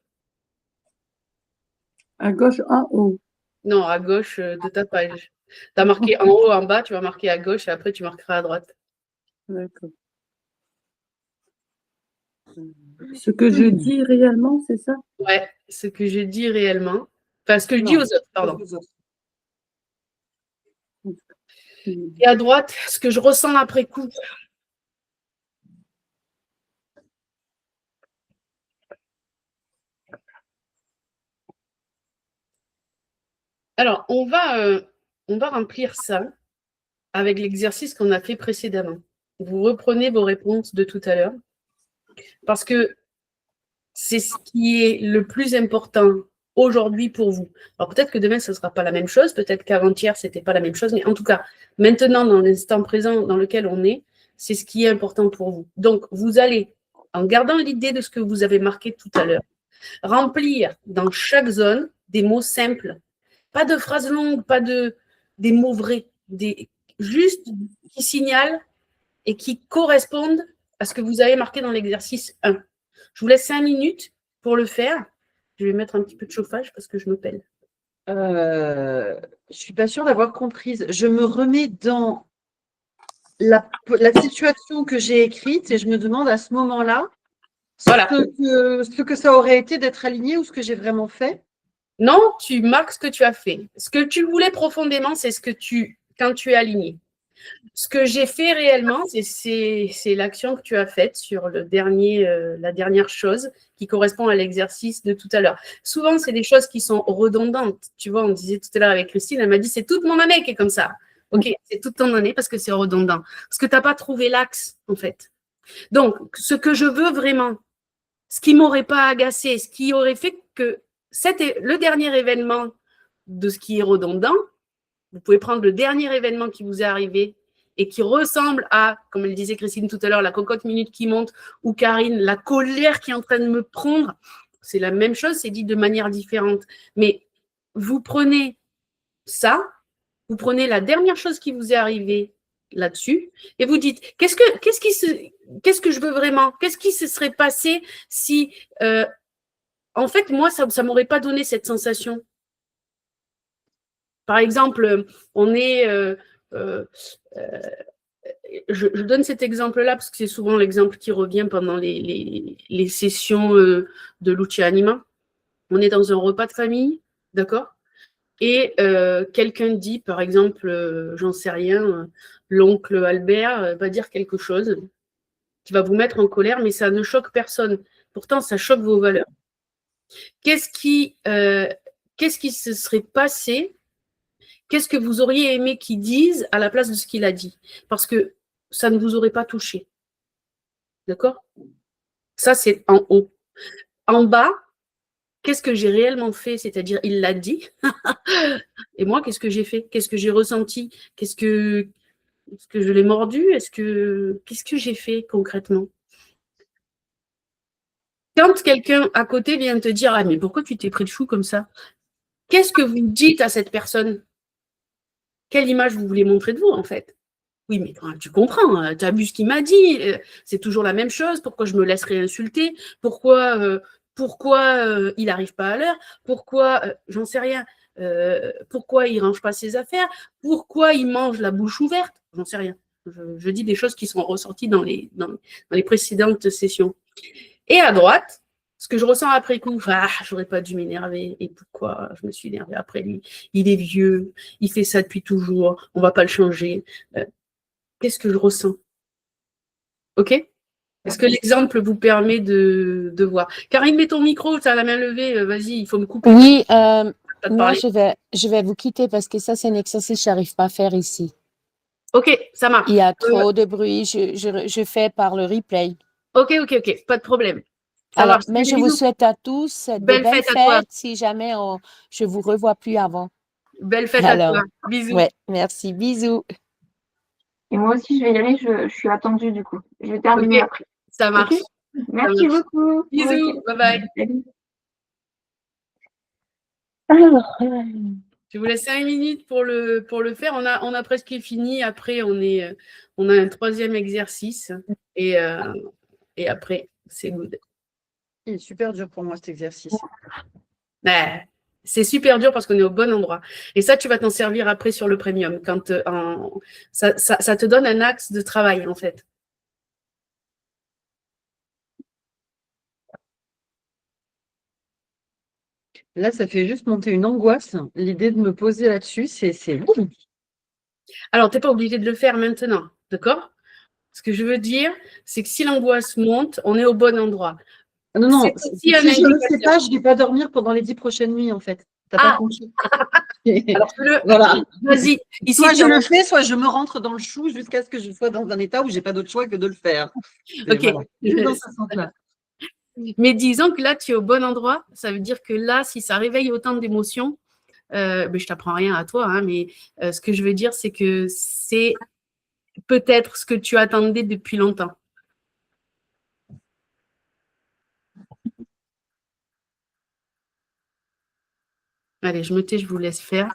À gauche, en haut. Non, à gauche de ta page. Tu as marqué en haut, en bas, tu vas marquer à gauche et après tu marqueras à droite. D'accord. Ce que je dis réellement, c'est ça? Ouais, ce que je dis réellement. Enfin, ce que je dis aux autres, pardon. Et à droite, ce que je ressens après coup. Alors, on va remplir ça avec l'exercice qu'on a fait précédemment. Vous reprenez vos réponses de tout à l'heure parce que c'est ce qui est le plus important aujourd'hui pour vous. Alors peut-être que demain, ce ne sera pas la même chose, peut-être qu'avant-hier, ce n'était pas la même chose, mais en tout cas, maintenant, dans l'instant présent dans lequel on est, c'est ce qui est important pour vous. Donc, vous allez, en gardant l'idée de ce que vous avez marqué tout à l'heure, remplir dans chaque zone des mots simples. Pas de phrases longues, pas des mots vrais, juste qui signalent et qui correspondent à ce que vous avez marqué dans l'exercice 1. Je vous laisse 5 minutes pour le faire. Je vais mettre un petit peu de chauffage parce que je me pèle. Je suis pas sûre d'avoir comprise. Je me remets dans la situation que j'ai écrite et je me demande à ce moment-là Voilà. ce que ça aurait été d'être aligné ou ce que j'ai vraiment fait. Non, tu marques ce que tu as fait. Ce que tu voulais profondément, c'est quand tu es aligné. Ce que j'ai fait réellement, c'est l'action que tu as faite sur la dernière chose qui correspond à l'exercice de tout à l'heure. Souvent, c'est des choses qui sont redondantes. Tu vois, on disait tout à l'heure avec Christine, elle m'a dit, c'est toute mon année qui est comme ça. Ok, c'est toute ton année parce que c'est redondant. Parce que tu n'as pas trouvé l'axe, en fait. Donc, ce que je veux vraiment, ce qui ne m'aurait pas agacé, ce qui aurait fait que c'était le dernier événement de ce qui est redondant, vous pouvez prendre le dernier événement qui vous est arrivé et qui ressemble à, comme elle disait Christine tout à l'heure, la cocotte minute qui monte, ou Karine, la colère qui est en train de me prendre. C'est la même chose, c'est dit de manière différente. Mais vous prenez ça, vous prenez la dernière chose qui vous est arrivée là-dessus et vous dites qu'est-ce que je veux vraiment? Qu'est-ce qui se serait passé si, en fait, moi, ça ne m'aurait pas donné cette sensation? Par exemple, on est je donne cet exemple-là parce que c'est souvent l'exemple qui revient pendant les sessions de Lucia Anima. On est dans un repas de famille, d'accord? Et quelqu'un dit, par exemple, j'en sais rien, l'oncle Albert va dire quelque chose qui va vous mettre en colère, mais ça ne choque personne. Pourtant, ça choque vos valeurs. Qu'est-ce qui se serait passé? Qu'est-ce que vous auriez aimé qu'il dise à la place de ce qu'il a dit? Parce que ça ne vous aurait pas touché. D'accord? Ça, c'est en haut. En bas, qu'est-ce que j'ai réellement fait? C'est-à-dire, il l'a dit. Et moi, qu'est-ce que j'ai fait? Qu'est-ce que j'ai ressenti? Est-ce que je l'ai mordu? Qu'est-ce que j'ai fait concrètement? Quand quelqu'un à côté vient te dire « Ah, mais pourquoi tu t'es pris le chou comme ça ?» Qu'est-ce que vous dites à cette personne? Quelle image vous voulez montrer de vous, en fait? Oui, mais tu comprends, tu as vu ce qu'il m'a dit, c'est toujours la même chose, pourquoi je me laisserais insulter, pourquoi il n'arrive pas à l'heure, pourquoi, j'en sais rien, pourquoi il ne range pas ses affaires, pourquoi il mange la bouche ouverte, j'en sais rien. Je dis des choses qui sont ressorties dans les précédentes sessions. Et à droite, ce que je ressens après coup, j'aurais pas dû m'énerver. Et pourquoi je me suis énervée après lui? Il est vieux, il fait ça depuis toujours, on ne va pas le changer. Qu'est-ce que je ressens? Ok? Est-ce que l'exemple vous permet de voir? Karine, mets ton micro, tu as la main levée, vas-y, il faut me couper. Oui, moi, je vais vous quitter parce que ça, c'est un exercice que je n'arrive pas à faire ici. Ok, ça marche. Il y a trop de bruit, je fais par le replay. Ok, pas de problème. Ça Alors, marche. mais je vous souhaite à tous de belles fêtes si jamais je ne vous revois plus avant. Belle fête à toi. Bisous. Ouais, merci, bisous. Et moi aussi, je vais y aller, je suis attendue du coup. Je vais terminer après. Ça marche. Okay. Merci beaucoup. Bisous, bye bye. Salut. Alors, je vous laisse 5 minutes pour le faire. On a presque fini. Après, on a un troisième exercice. Et après, c'est good. Il est super dur pour moi cet exercice. Ben, C'est super dur parce qu'on est au bon endroit. Et ça, tu vas t'en servir après sur le premium. Ça te donne un axe de travail, en fait. Là, ça fait juste monter une angoisse. L'idée de me poser là-dessus, c'est bon. Alors, tu n'es pas obligé de le faire maintenant, d'accord? Ce que je veux dire, c'est que si l'angoisse monte, on est au bon endroit. Non, non, C'est si aussi un je ne le fais indicateur. pas, je ne vais pas dormir pendant les 10 prochaines nuits, en fait. T'as pas Ah, compris. alors Voilà. vas-y. Ici, Soit tu je es en- le fais, soit je me rentre dans le chou jusqu'à ce que je sois dans un état où j'ai pas d'autre choix que de le faire. Ok. Voilà. C'est dans ce sens-là. Mais disons que là, tu es au bon endroit. Ça veut dire que là, si ça réveille autant d'émotions, mais je t'apprends rien à toi, hein, mais ce que je veux dire, c'est que c'est peut-être ce que tu attendais depuis longtemps. Allez, je me tais, je vous laisse faire.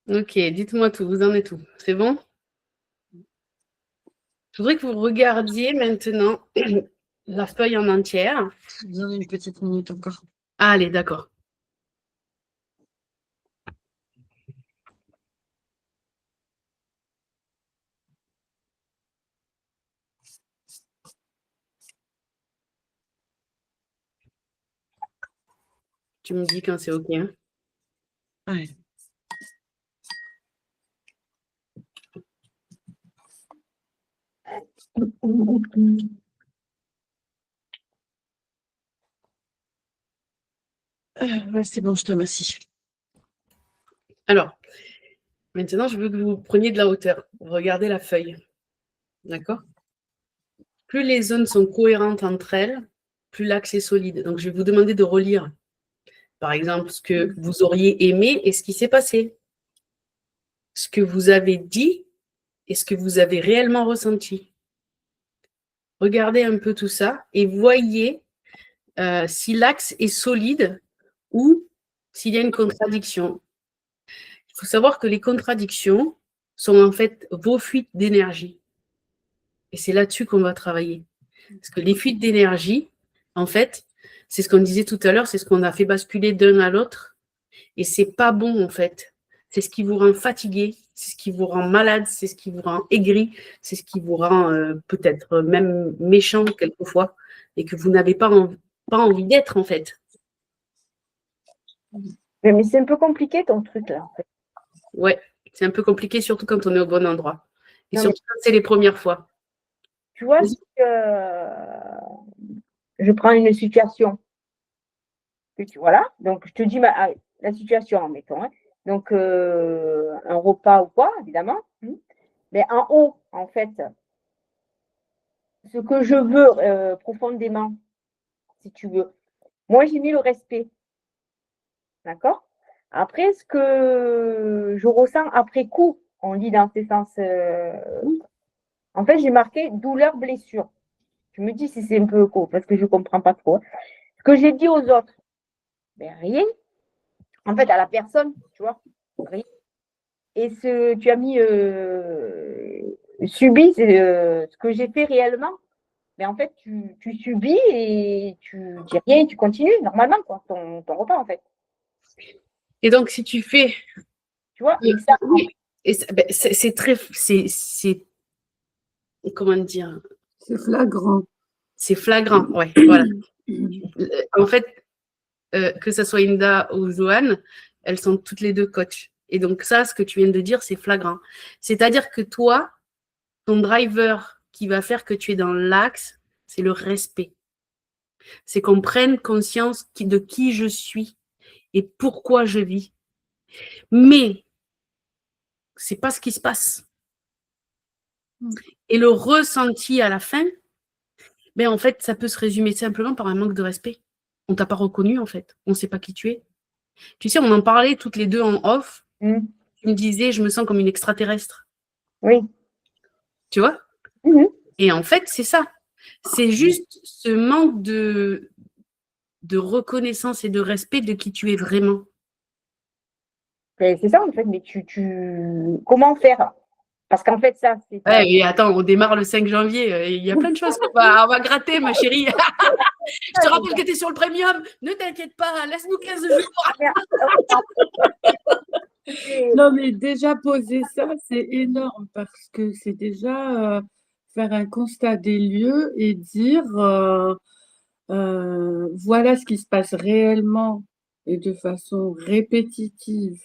Ok, dites-moi tout, vous en êtes où? C'est bon? Je voudrais que vous regardiez maintenant la feuille en entière. Je vous donne une petite minute encore. Allez, d'accord. Tu me dis quand c'est OK. Hein. Ouais. Ouais, c'est bon, je te remercie. Alors, maintenant, je veux que vous preniez de la hauteur. Regardez la feuille. D'accord? Plus les zones sont cohérentes entre elles, plus l'axe est solide. Donc, je vais vous demander de relire, par exemple, ce que vous auriez aimé et ce qui s'est passé. Ce que vous avez dit et ce que vous avez réellement ressenti. Regardez un peu tout ça et voyez si l'axe est solide ou s'il y a une contradiction. Il faut savoir que les contradictions sont en fait vos fuites d'énergie. Et c'est là-dessus qu'on va travailler. Parce que les fuites d'énergie, en fait, c'est ce qu'on disait tout à l'heure, c'est ce qu'on a fait basculer d'un à l'autre. Et c'est pas bon, en fait. C'est ce qui vous rend fatigué, c'est ce qui vous rend malade, c'est ce qui vous rend aigri, c'est ce qui vous rend peut-être même méchant quelquefois et que vous n'avez pas envie d'être, en fait. Mais c'est un peu compliqué ton truc là. En fait. Ouais, c'est un peu compliqué, surtout quand on est au bon endroit. Et Non, surtout quand c'est les premières fois. Tu vois, Vas-y. si, je prends une situation. Voilà, donc je te dis la situation, mettons. Hein. Donc, un repas ou quoi, évidemment. Mais en haut, en fait, ce que je veux profondément, si tu veux, moi j'ai mis le respect. D'accord? Après, ce que je ressens après coup, on dit dans ces sens. En fait, j'ai marqué douleur, blessure. Je me dis si c'est un peu court, parce que je ne comprends pas trop. Ce que j'ai dit aux autres, ben rien. En fait, à la personne, tu vois, rien. Et tu as mis subi, c'est ce que j'ai fait réellement. Mais en fait, tu subis et tu dis rien et tu continues normalement, quoi, ton repas, en fait. Et donc, si tu fais. Tu vois, et ça, Oui, et c'est très. C'est. Comment dire? C'est flagrant. C'est flagrant, ouais, voilà. En fait, que ce soit Inda ou Joanne, elles sont toutes les deux coachs. Et donc, ça, ce que tu viens de dire, c'est flagrant. C'est-à-dire que toi, ton driver qui va faire que tu es dans l'axe, c'est le respect. C'est qu'on prenne conscience de qui je suis et pourquoi je vis. Mais c'est pas ce qui se passe. Et le ressenti à la fin, ben en fait, ça peut se résumer simplement par un manque de respect. On t'a pas reconnu, en fait. On ne sait pas qui tu es. Tu sais, on en parlait toutes les deux en off. Tu me disais, je me sens comme une extraterrestre. Oui. Tu vois? Et en fait, c'est ça. C'est juste ce manque de reconnaissance et de respect de qui tu es vraiment. C'est ça, en fait, mais comment faire? Parce qu'en fait, ça, c'est. Ouais, et attends, on démarre le 5 janvier. Il y a plein de choses qu'on va gratter, ma chérie. Je te rappelle que tu es sur le premium. Ne t'inquiète pas, laisse-nous 15 jours. Non, mais déjà poser ça, c'est énorme parce que c'est déjà faire un constat des lieux et dire voilà ce qui se passe réellement et de façon répétitive,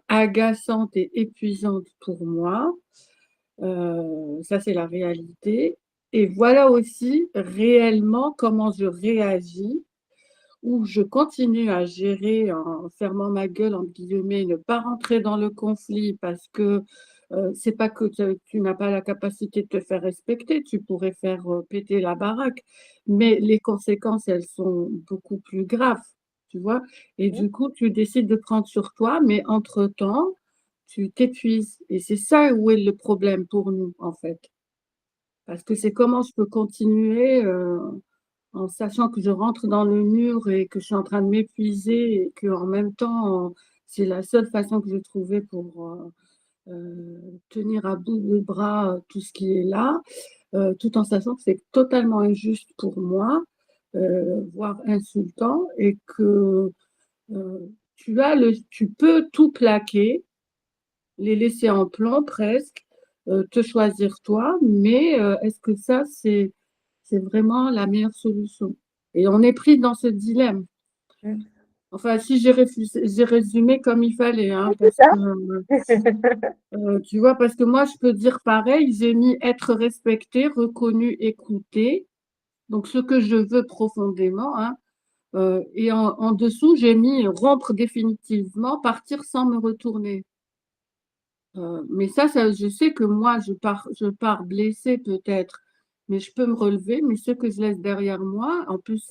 agaçante et épuisante pour moi. Ça, c'est la réalité. Et voilà aussi réellement comment je réagis, où je continue à gérer en fermant ma gueule, entre guillemets, ne pas rentrer dans le conflit parce que c'est pas que tu n'as pas la capacité de te faire respecter, tu pourrais faire péter la baraque, mais les conséquences, elles sont beaucoup plus graves, tu vois. Et du coup, tu décides de prendre sur toi, mais entre-temps, tu t'épuises. Et c'est ça où est le problème pour nous, en fait. Parce que c'est comment je peux continuer en sachant que je rentre dans le mur et que je suis en train de m'épuiser et qu'en même temps, c'est la seule façon que j'ai trouvée pour tenir à bout de bras tout ce qui est là, tout en sachant que c'est totalement injuste pour moi, voire insultant, et que tu peux tout plaquer, les laisser en plan presque, te choisir toi, mais est-ce que ça, c'est vraiment la meilleure solution? Et on est pris dans ce dilemme. Mm. Enfin, si j'ai résumé comme il fallait, hein, C'est parce ça. que tu vois, parce que moi, je peux dire pareil, j'ai mis être respecté, reconnu, écouté, donc ce que je veux profondément, hein, et en dessous, j'ai mis rompre définitivement, partir sans me retourner. Mais ça, je sais que moi, je pars blessée peut-être, mais je peux me relever. Mais ce que je laisse derrière moi, en plus,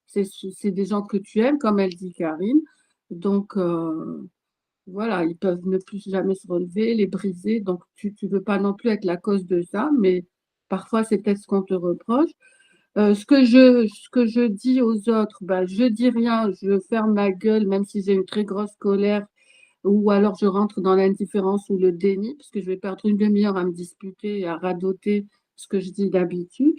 c'est des gens que tu aimes, comme elle dit Karine. Donc, voilà, ils peuvent ne plus jamais se relever, les briser. Donc, tu ne veux pas non plus être la cause de ça, mais parfois, c'est peut-être ce qu'on te reproche. Ce que je dis aux autres, ben, je dis rien, je ferme ma gueule, même si j'ai une très grosse colère, ou alors je rentre dans l'indifférence ou le déni, parce que je vais perdre une demi-heure à me disputer et à radoter ce que je dis d'habitude.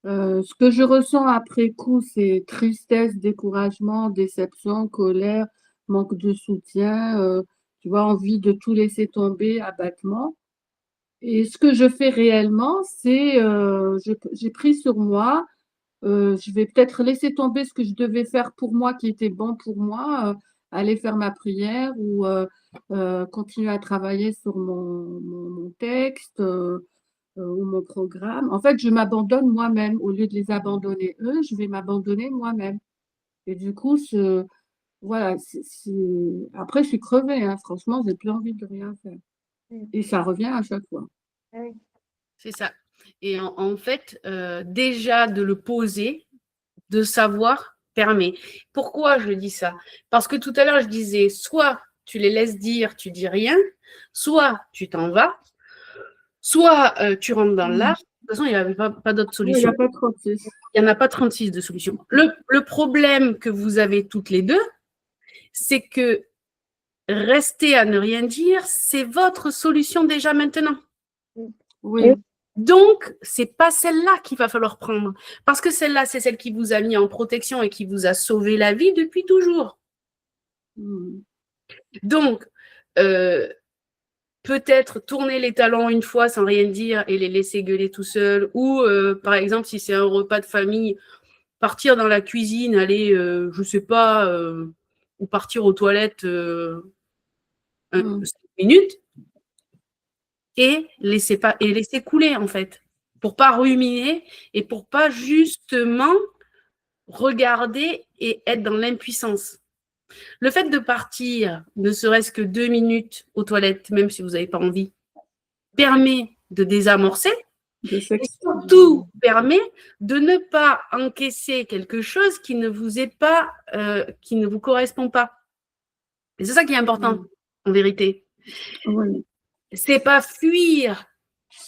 Ce que je ressens après coup, c'est tristesse, découragement, déception, colère, manque de soutien, tu vois, envie de tout laisser tomber, abattement. Et ce que je fais réellement, c'est j'ai pris sur moi, je vais peut-être laisser tomber ce que je devais faire pour moi, qui était bon pour moi, aller faire ma prière ou continuer à travailler sur mon texte ou mon programme. En fait, je m'abandonne moi-même. Au lieu de les abandonner eux, je vais m'abandonner moi-même. Et du coup, voilà, après, je suis crevée, hein. Franchement, j'ai plus envie de rien faire. Mm. Et ça revient à chaque fois. Ah oui. C'est ça. Et en fait, déjà de le poser, de savoir permet. Pourquoi je dis ça? Parce que tout à l'heure, je disais, soit tu les laisses dire, tu dis rien, soit tu t'en vas, soit tu rentres dans l'art. De toute façon, il n'y avait pas d'autre Oui, il n'y solution. a pas de 36. Il n'y en a pas 36 de solutions. Le problème que vous avez toutes les deux, c'est que rester à ne rien dire, c'est votre solution déjà maintenant. Oui. Donc, c'est pas celle-là qu'il va falloir prendre. Parce que celle-là, c'est celle qui vous a mis en protection et qui vous a sauvé la vie depuis toujours. Mm. Donc, peut-être tourner les talons une fois sans rien dire et les laisser gueuler tout seuls. Ou, par exemple, si c'est un repas de famille, partir dans la cuisine, aller, je sais pas, ou partir aux toilettes 5 minutes et laisser couler, en fait. Pour pas ruminer et pour pas justement regarder et être dans l'impuissance. Le fait de partir, ne serait-ce que 2 minutes aux toilettes, même si vous n'avez pas envie, permet de désamorcer et surtout permet de ne pas encaisser quelque chose qui ne vous est pas, qui ne vous correspond pas. Et c'est ça qui est important, en vérité. Oui. C'est pas fuir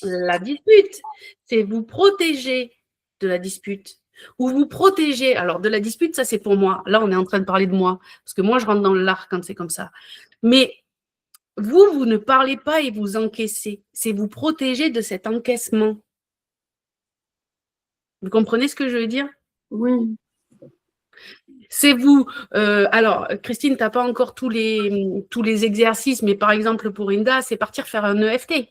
la dispute, c'est vous protéger de la dispute. Ou vous protéger. Alors, de la dispute, ça, c'est pour moi. Là, on est en train de parler de moi. Parce que moi, je rentre dans l'art quand c'est comme ça. Mais vous ne parlez pas et vous encaissez. C'est vous protéger de cet encaissement. Vous comprenez ce que je veux dire? Oui. C'est vous. Alors, Christine, tu n'as pas encore tous les exercices, mais par exemple, pour Inda, c'est partir faire un EFT.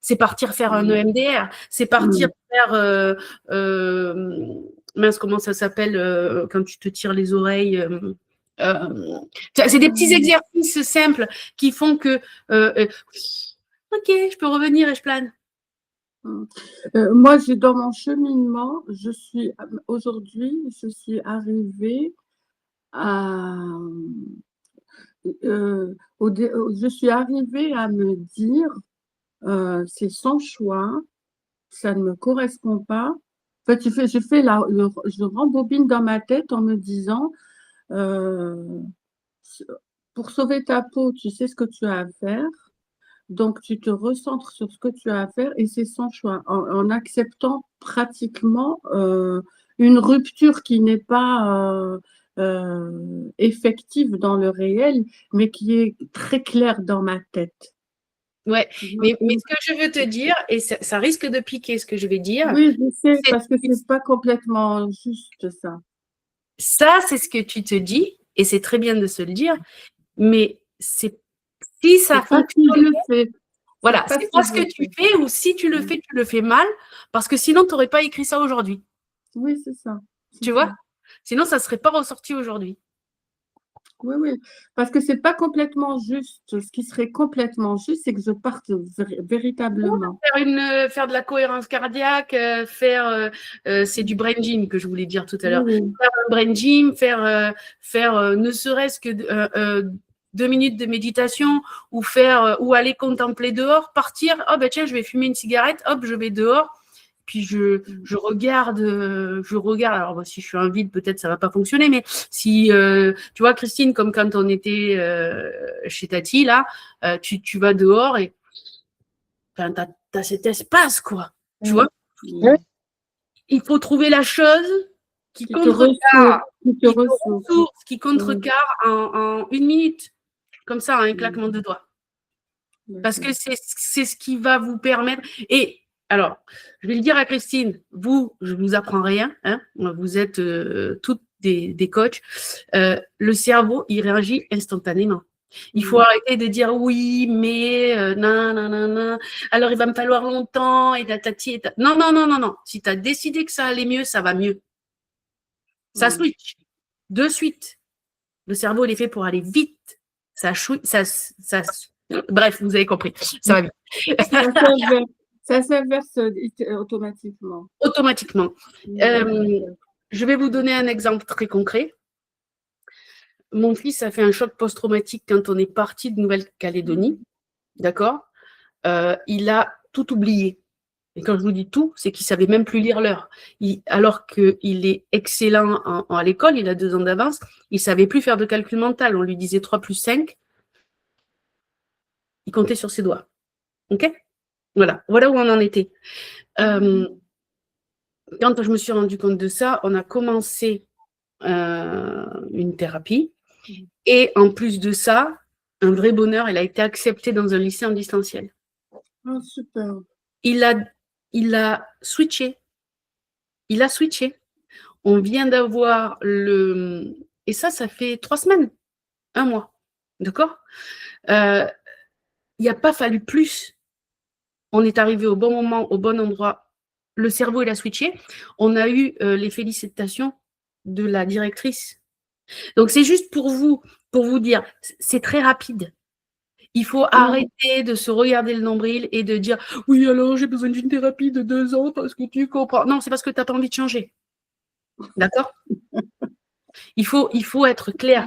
C'est partir faire un EMDR. C'est partir faire. Mince, comment ça s'appelle quand tu te tires les oreilles c'est des petits exercices simples qui font que ok, je peux revenir et je plane. Moi, dans mon cheminement, aujourd'hui, je suis arrivée je suis arrivée à me dire, c'est son choix, ça ne me correspond pas. En fait, je rembobine dans ma tête en me disant, pour sauver ta peau, tu sais ce que tu as à faire. Donc, tu te recentres sur ce que tu as à faire et c'est son choix, en acceptant pratiquement une rupture qui n'est pas effective dans le réel, mais qui est très claire dans ma tête. Ouais, mais ce que je veux te dire, et ça risque de piquer ce que je vais dire, Oui, je sais, c'est- parce que c'est pas complètement juste ça. ça, c'est ce que tu te dis, et c'est très bien de se le dire, mais si ça C'est pas si je fonctionne, le fais. voilà, pas c'est si pas je ce que le tu fais. fais, ou si tu le fais, tu le fais mal, parce que sinon, tu n'aurais pas écrit ça aujourd'hui, Oui, c'est ça. c'est tu ça. vois? Sinon, ça ne serait pas ressorti aujourd'hui. Oui, oui, parce que c'est pas complètement juste. Ce qui serait complètement juste, c'est que je parte véritablement. Faire de la cohérence cardiaque, c'est du brain gym que je voulais dire tout à Oui, l'heure. oui. Faire un brain gym, faire ne serait-ce que 2 minutes de méditation ou aller contempler dehors, partir, oh ben tiens, je vais fumer une cigarette, hop, je vais dehors. Puis je regarde. Alors bah, si je suis un vide, peut-être ça va pas fonctionner, mais si tu vois, Christine, comme quand on était chez Tati, là, tu vas dehors et enfin, tu as cet espace, quoi. Tu vois? Oui. Il faut trouver la chose qui Qui te ressource, contrecarre, qui te ressource. qui contrecarre en 1 minute, comme ça, un Mm. claquement de doigts. Parce que D'accord. c'est ce qui va vous permettre. Et alors, je vais le dire à Christine, vous, je ne vous apprends rien, hein, vous êtes toutes des coachs. Le cerveau, il réagit instantanément. Il faut arrêter de dire oui, mais nan, nan, nan, nan. Alors il va me falloir longtemps et tatati et non, non, non, non, non. Si tu as décidé que ça allait mieux, ça va mieux. Ça switch de suite. Le cerveau, il est fait pour aller vite. Bref, vous avez compris. Ça va vite. Ça s'inverse automatiquement. Automatiquement. Je vais vous donner un exemple très concret. Mon fils a fait un choc post-traumatique quand on est parti de Nouvelle-Calédonie. D'accord? Il a tout oublié. Et quand je vous dis tout, c'est qu'il ne savait même plus lire l'heure. Alors qu'il est excellent à l'école, il a 2 ans d'avance, il ne savait plus faire de calcul mental. On lui disait 3 plus 5. Il comptait sur ses doigts. OK? Voilà où on en était. Quand je me suis rendu compte de ça, on a commencé une thérapie. Et en plus de ça, un vrai bonheur, il a été accepté dans un lycée en distanciel. Oh, super. Il a switché. Il a switché. On vient d'avoir et ça fait 3 semaines, 1 mois. D'accord? Il n'y a pas fallu plus. On est arrivé au bon moment, au bon endroit. Le cerveau, il a switché. On a eu les félicitations de la directrice. Donc, c'est juste pour vous dire, c'est très rapide. Il faut arrêter de se regarder le nombril et de dire « Oui, alors j'ai besoin d'une thérapie de 2 ans parce que tu comprends. » Non, c'est parce que tu n'as pas envie de changer. D'accord? Il faut être clair.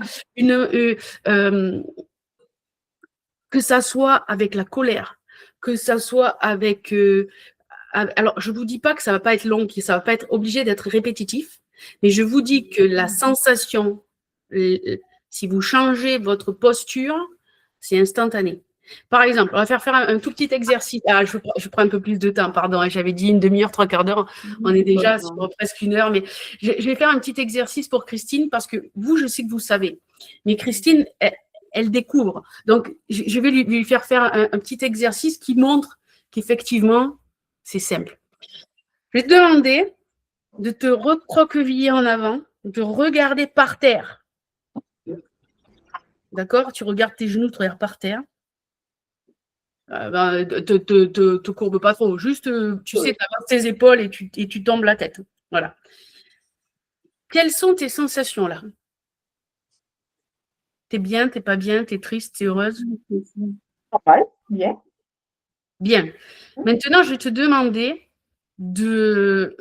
Que ça soit avec la colère, que ça soit avec… alors, je ne vous dis pas que ça ne va pas être long, que ça ne va pas être obligé d'être répétitif, mais je vous dis que la sensation, si vous changez votre posture, c'est instantané. Par exemple, on va faire un tout petit exercice. Ah, je prends un peu plus de temps, pardon. J'avais dit 1/2 heure, 3/4 d'heure. On est déjà sur presque 1 heure, mais je vais faire un petit exercice pour Christine parce que vous, je sais que vous savez. Mais Christine, elle découvre. Donc, je vais lui faire un petit exercice qui montre qu'effectivement, c'est simple. Je vais te demander de te recroqueviller en avant, de regarder par terre. D'accord? Tu regardes tes genoux, tu regardes par terre. Te courbe pas trop. Juste, tu sais, tu avances tes épaules et tu tombes la tête. Voilà. Quelles sont tes sensations là? T'es bien, t'es pas bien, t'es triste, t'es heureuse? Normal, bien. Bien. Maintenant, je vais te demander de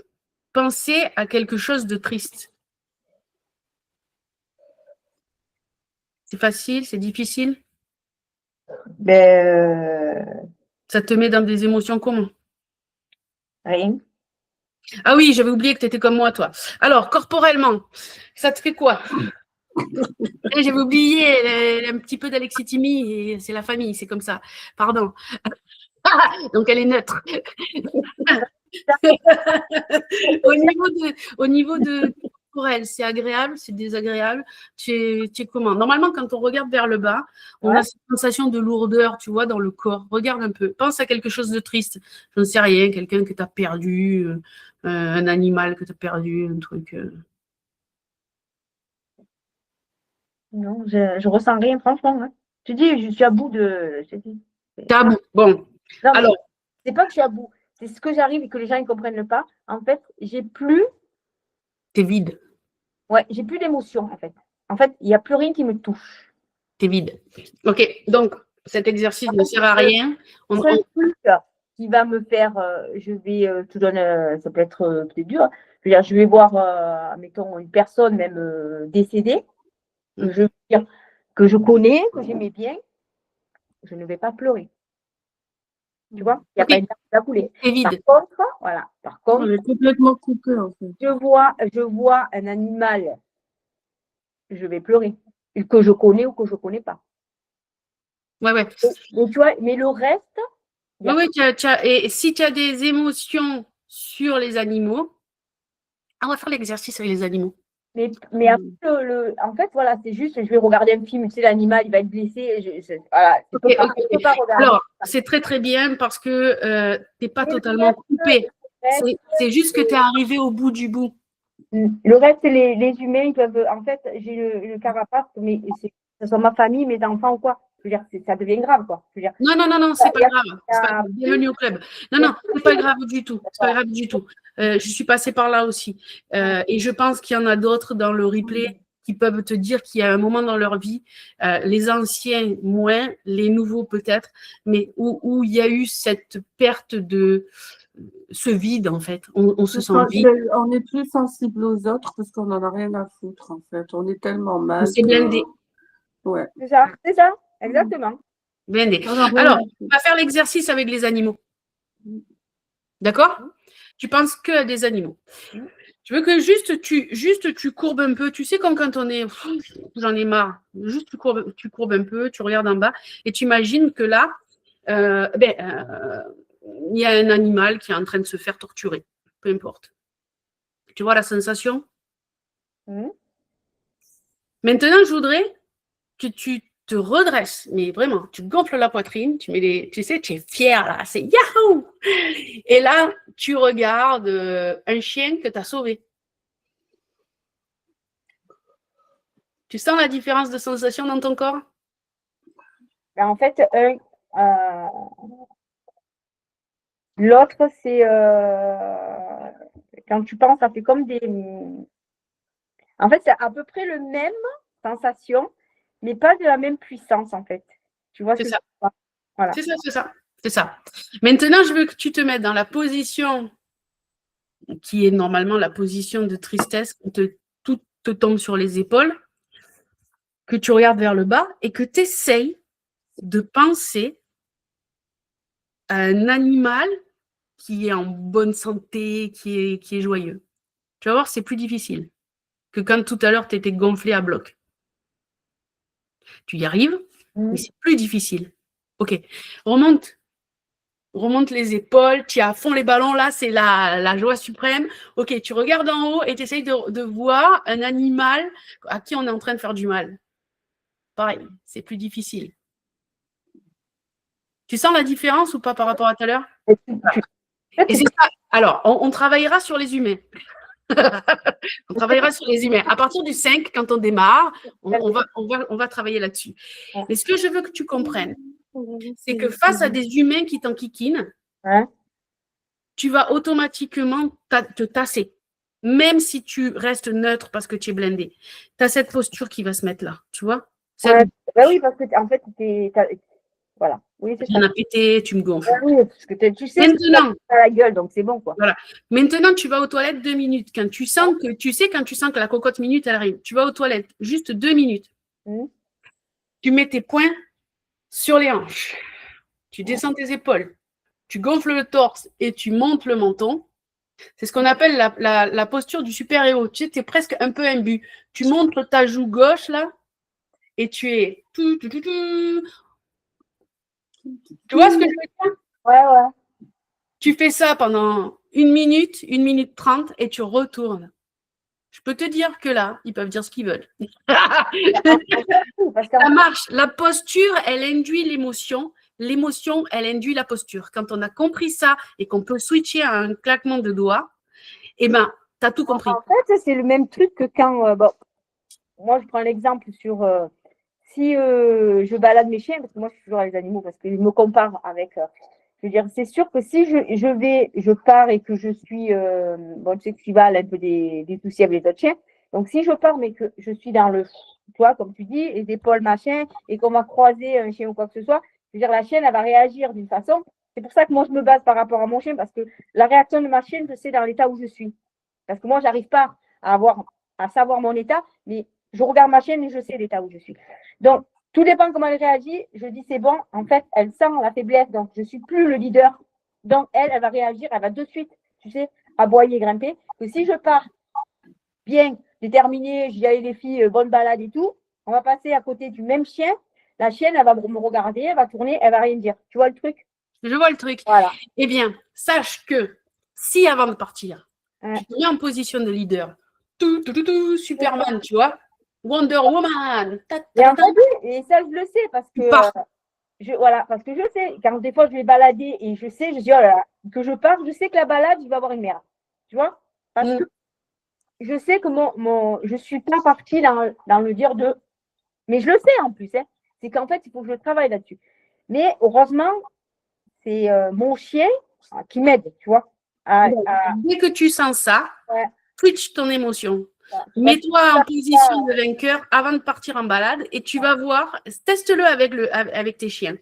penser à quelque chose de triste. C'est facile, c'est difficile? Ça te met dans des émotions comment? Rien. Ah oui, j'avais oublié que tu étais comme moi, toi. Alors, corporellement, ça te fait quoi? J'avais oublié un petit peu d'alexithymie, et c'est la famille, c'est comme ça. Pardon. Donc, elle est neutre. au niveau de pour elle, c'est agréable, c'est désagréable. Tu es comment? Normalement, quand on regarde vers le bas, on a cette sensation de lourdeur, tu vois, dans le corps. Regarde un peu. Pense à quelque chose de triste. Je ne sais rien, quelqu'un que tu as perdu, un animal que tu as perdu, un truc. Non, je ressens rien, franchement. Hein. Je dis, je suis à bout de. T'es à bout. Bon. Non, mais Alors, c'est pas que je suis à bout. C'est ce que j'arrive et que les gens ne comprennent pas. En fait, j'ai plus. t'es vide. Ouais, j'ai plus d'émotion, en fait. En fait, il n'y a plus rien qui me touche. T'es vide. OK. Donc, cet exercice ne sert à rien. Le seul truc qui va me faire, je vais, te donner, ça peut être peut-être dur. Je veux dire, je vais voir, mettons, une personne même décédée, je veux dire, que je connais, que j'aimais bien, je ne vais pas pleurer. Tu vois, il n'y a pas une larme qui va couler. T'es Par vide. contre, voilà, par contre, On est complètement coupé, en fait. je vois un animal, je vais pleurer, que je connais ou que je ne connais pas. Ouais, ouais. Mais tu vois, mais le reste, Oui, oui, et si tu as des émotions sur les animaux, on va faire l'exercice avec les animaux. mais après, en fait, voilà, c'est juste, je vais regarder un film, tu sais, l'animal, il va être blessé. Voilà, je Ok, peux ok. peux pas regarder. Alors, c'est très très bien parce que tu n'es pas totalement coupé. C'est juste que tu es arrivé au bout du bout. Le reste, les humains, ils peuvent. En fait, j'ai le carapace, mais que ce soit ma famille, mes enfants ou quoi. Je veux dire, ça devient grave, quoi. Je veux dire, Non, non, non, non, c'est pas grave. C'est pas grave. Bienvenue au club. Non, non, c'est pas grave du tout. C'est pas grave du tout. Je suis passée par là aussi. Et je pense qu'il y en a d'autres dans le replay qui peuvent te dire qu'il y a un moment dans leur vie, les anciens moins, les nouveaux peut-être, mais où il y a eu cette perte de ce vide, en fait. On se sent vide. On est plus sensible aux autres parce qu'on n'en a rien à foutre, en fait. On est tellement On mal. s'est blindé. Ouais. c'est ça, exactement. Blindé. Alors, on va faire l'exercice avec les animaux. D'accord? Tu penses que à des animaux. Je veux que juste tu courbes un peu. Tu sais, comme quand on est, j'en ai marre. Juste tu courbes un peu, tu regardes en bas et tu imagines que là, il y a un animal qui est en train de se faire torturer. Peu importe. Tu vois la sensation? Maintenant, je voudrais que tu te redresses, mais vraiment, tu gonfles la poitrine, tu sais, tu es fier là, c'est yahoo! Et là, tu regardes un chien que tu as sauvé. Tu sens la différence de sensation dans ton corps? En fait, l'autre, c'est quand tu penses, ça fait comme des. En fait, c'est à peu près le même sensation, mais pas de la même puissance, en fait. Tu vois, c'est ça. Voilà. C'est ça. Maintenant, je veux que tu te mettes dans la position qui est normalement la position de tristesse, où tout te tombe sur les épaules, que tu regardes vers le bas et que tu essayes de penser à un animal qui est en bonne santé, qui est joyeux. Tu vas voir, c'est plus difficile que quand tout à l'heure, tu étais gonflé à bloc. Tu y arrives, mais c'est plus difficile. Ok, remonte les épaules, tu as à fond les ballons, là, c'est la joie suprême. Ok, tu regardes en haut et tu essayes de voir un animal à qui on est en train de faire du mal. Pareil, c'est plus difficile. Tu sens la différence ou pas par rapport à tout à l'heure? Et c'est ça. Alors, on travaillera sur les humains. On travaillera sur les humains. À partir du 5, quand on démarre, on va travailler là-dessus. Mais ce que je veux que tu comprennes, c'est que face à des humains qui t'enquiquinent, tu vas automatiquement te tasser. Même si tu restes neutre parce que tu es blindé. Tu as cette posture qui va se mettre là, tu vois? Oui, parce que en fait, voilà. Oui, c'est ça. Tu en as pété, tu me gonfles. Oui, parce que tu sais Maintenant, à la gueule, donc c'est bon, quoi. Voilà. Maintenant, tu vas aux toilettes 2 minutes. Quand tu sens que la cocotte minute, elle arrive, tu vas aux toilettes juste 2 minutes. Tu mets tes poings sur les hanches. Tu descends tes épaules. Tu gonfles le torse et tu montes le menton. C'est ce qu'on appelle la posture du super-héros. Tu sais, tu es presque un peu imbu. Tu montres ta joue gauche, là, et tu es... Tu vois ce que je veux dire? Ouais. Tu fais ça pendant 1 minute 30, et tu retournes. Je peux te dire que là, ils peuvent dire ce qu'ils veulent. Parce qu'en Ça marche. La posture, elle induit l'émotion. L'émotion, elle induit la posture. Quand on a compris ça et qu'on peut switcher à un claquement de doigts, eh ben, tu as tout compris. En fait, c'est le même truc que quand, moi je prends l'exemple sur si je balade mes chiens, parce que moi je suis toujours avec les animaux, parce que je me compare avec, je veux dire, c'est sûr que si je pars et que je suis, bon, tu sais que tu vas un peu des soucis avec les autres chiens, donc si je pars mais que je suis dans le, toi, comme tu dis, les épaules, machin, et qu'on va croiser un chien ou quoi que ce soit, je veux dire, la chienne, elle va réagir d'une façon. C'est pour ça que moi je me base par rapport à mon chien, parce que la réaction de ma chienne, je sais dans l'état où je suis. Parce que moi, j'arrive pas à savoir mon état, mais je regarde ma chienne et je sais l'état où je suis. Donc, tout dépend comment elle réagit. Je dis, c'est bon. En fait, elle sent la faiblesse. Donc, je ne suis plus le leader. Donc, elle va réagir. Elle va de suite, tu sais, aboyer, grimper. Que si je pars bien, déterminée, j'y allais les filles, bonne balade et tout, on va passer à côté du même chien. La chienne, elle va me regarder, elle va tourner, elle va rien dire. Tu vois le truc? Je vois le truc. Voilà. Eh bien, sache que si avant de partir, Ouais. tu te mets en position de leader, Superman, tu vois, Wonder Woman, Et en fait, et ça, je le sais parce que voilà, parce que je sais, quand des fois je vais balader et je sais, je dis, oh là là, que je pars, je sais que la balade, il va y avoir une merde. Tu vois? Parce que je sais que je suis pas partie dans le dire de. Mais je le sais en plus, hein. C'est qu'en fait, il faut que je travaille là-dessus. Mais heureusement, c'est mon chien qui m'aide, tu vois. Dès que tu sens ça, Ouais. switch ton émotion. Ouais. Mets-toi en position de vainqueur avant de partir en balade et tu vas voir, teste-le avec tes chiens.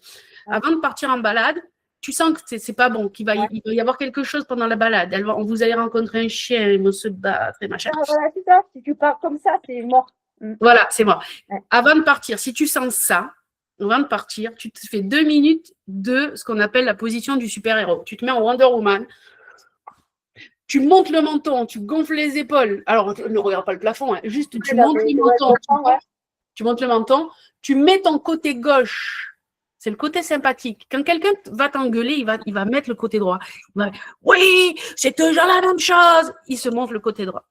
Ouais. Avant de partir en balade, tu sens que c'est pas bon, il va y avoir quelque chose pendant la balade. Vous allez rencontrer un chien, ils vont se battre et machin. Voilà, c'est ça. Si tu pars comme ça, c'est mort. Voilà, c'est mort. Ouais. Avant de partir, si tu sens ça, avant de partir, tu te fais 2 minutes de ce qu'on appelle la position du super-héros. Tu te mets en Wonder Woman, tu montes le menton, tu gonfles les épaules. Alors, ne regarde pas le plafond, hein. Juste tu montes le menton. Tu montes le menton, tu mets ton côté gauche. C'est le côté sympathique. Quand quelqu'un va t'engueuler, il va mettre le côté droit. Oui, c'est toujours la même chose. Il se monte le côté droit.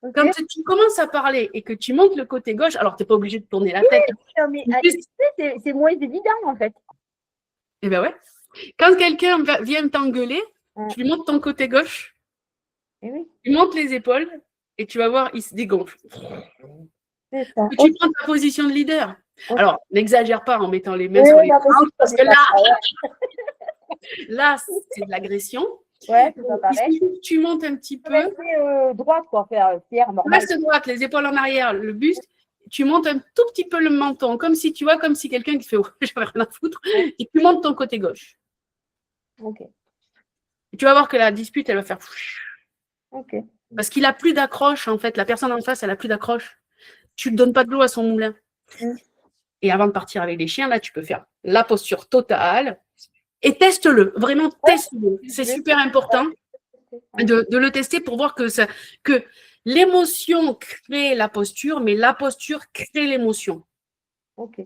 Okay. Quand tu commences à parler et que tu montes le côté gauche, alors tu n'es pas obligé de tourner la tête. Mais c'est moins évident en fait. Eh bien ouais. Quand quelqu'un vient t'engueuler, tu lui montes ton côté gauche, tu montes les épaules et tu vas voir, il se dégonfle. C'est ça. Tu prends ta position de leader. Alors, n'exagère pas en mettant les mains sur les hanches, parce que là, c'est de l'agression. Ouais, c'est pas pareil. Tu montes un petit peu. Droite, quoi, faire fière, normal. Reste droite, les épaules en arrière, le buste. Tu montes un tout petit peu le menton, comme si tu vois, comme si quelqu'un qui fait oh, j'avais rien à foutre, et tu montes ton côté gauche. Ok. Et tu vas voir que la dispute, elle va faire. Ok. Parce qu'il a plus d'accroche, en fait. La personne en face, elle a plus d'accroche. Tu ne donnes pas de l'eau à son moulin. Et avant de partir avec les chiens, là, tu peux faire la posture totale et teste-le. Vraiment, teste-le. C'est super important de le tester pour voir que l'émotion crée la posture, mais la posture crée l'émotion. Ok.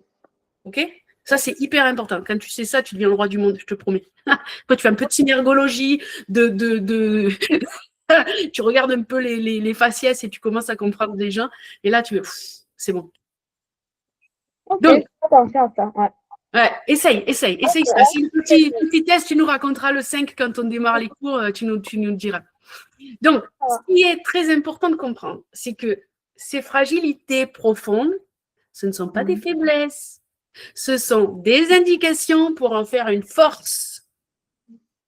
Ok ? Ça, c'est hyper important. Quand tu sais ça, tu deviens le roi du monde, je te promets. Après, tu fais un peu de synergologie, tu regardes un peu les faciès et tu commences à comprendre des gens. Et là, tu c'est bon. Ok, donc, attention à ça. Ouais, essaye ça. C'est un petit test, tu nous raconteras le 5 quand on démarre les cours, tu nous diras. Donc, ce qui est très important de comprendre, c'est que ces fragilités profondes, ce ne sont pas des faiblesses. Ce sont des indications pour en faire une force.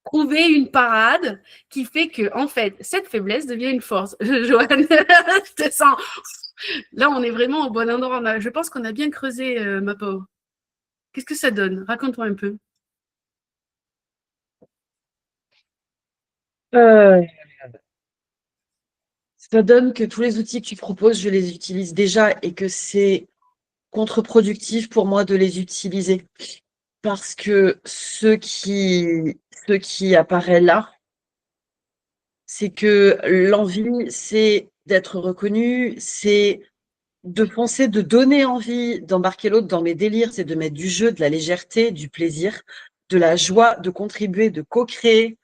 Trouver une parade qui fait que, en fait, cette faiblesse devient une force. Joanne, je te sens. Là, on est vraiment au bon endroit. Je pense qu'on a bien creusé, ma pauvre. Qu'est-ce que ça donne? Raconte-moi un peu. Ça donne que tous les outils que tu proposes, je les utilise déjà et que c'est contre-productif pour moi de les utiliser. Parce que ce qui apparaît là, c'est que l'envie, c'est d'être reconnu, c'est de penser, de donner envie d'embarquer l'autre dans mes délires, c'est de mettre du jeu, de la légèreté, du plaisir, de la joie, de contribuer, de co-créer.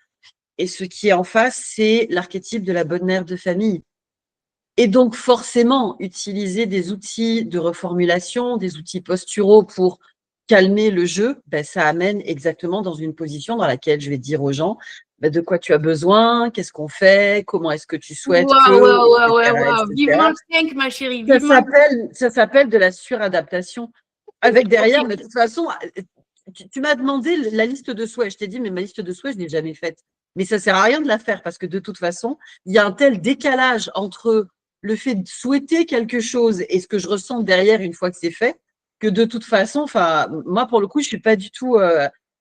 Et ce qui est en face, c'est l'archétype de la bonne mère de famille. Et donc, forcément, utiliser des outils de reformulation, des outils posturaux pour calmer le jeu, ben, ça amène exactement dans une position dans laquelle je vais dire aux gens ben, de quoi tu as besoin, qu'est-ce qu'on fait, comment est-ce que tu souhaites Waouh, waouh, waouh, waouh, waouh. etc., Vivement etc. le 5, ma chérie. Ça Vivement. s'appelle de la suradaptation. Avec derrière, mais de toute façon, tu m'as demandé la liste de souhaits. Je t'ai dit, mais ma liste de souhaits, je ne l'ai jamais faite. Mais ça ne sert à rien de la faire parce que de toute façon, il y a un tel décalage entre le fait de souhaiter quelque chose et ce que je ressens derrière une fois que c'est fait, que de toute façon, enfin, moi, pour le coup, je ne suis pas du tout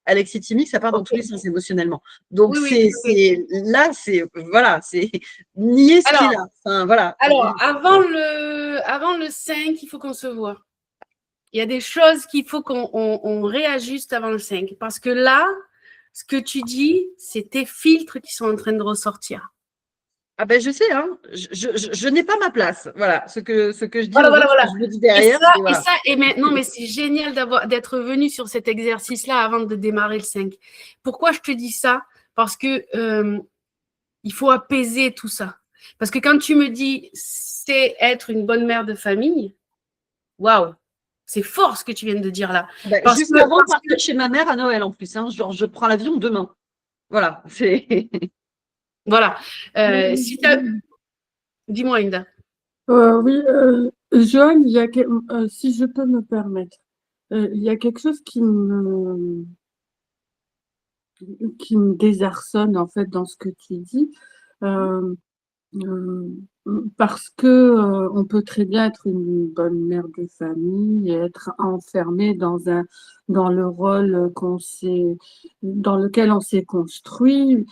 alexithymie, ça part dans tous les sens émotionnellement. Donc, Oui, oui, oui. voilà, c'est nier ce qui est Alors, là. Enfin, voilà. avant le 5, il faut qu'on se voit. Il y a des choses qu'il faut qu'on réajuste avant le 5. Parce que là, ce que tu dis, c'est tes filtres qui sont en train de ressortir. Ah ben je sais, hein. Je n'ai pas ma place. Voilà, ce que je dis Voilà, aux voilà, autres, voilà. je le dis derrière. Non, mais c'est génial d'être venu sur cet exercice-là avant de démarrer le 5. Pourquoi je te dis ça? Parce que il faut apaiser tout ça. Parce que quand tu me dis c'est être une bonne mère de famille, waouh, c'est fort ce que tu viens de dire là. Juste avant de partir chez ma mère à Noël en plus, hein, genre je prends l'avion demain. Voilà, c'est. Voilà. Dis-moi, Inda. Oui, Joanne, si je peux me permettre, il y a quelque chose qui me désarçonne en fait dans ce que tu dis. Euh, Euh, Parce que on peut très bien être une bonne mère de famille et être enfermé dans le rôle dans lequel on s'est construit.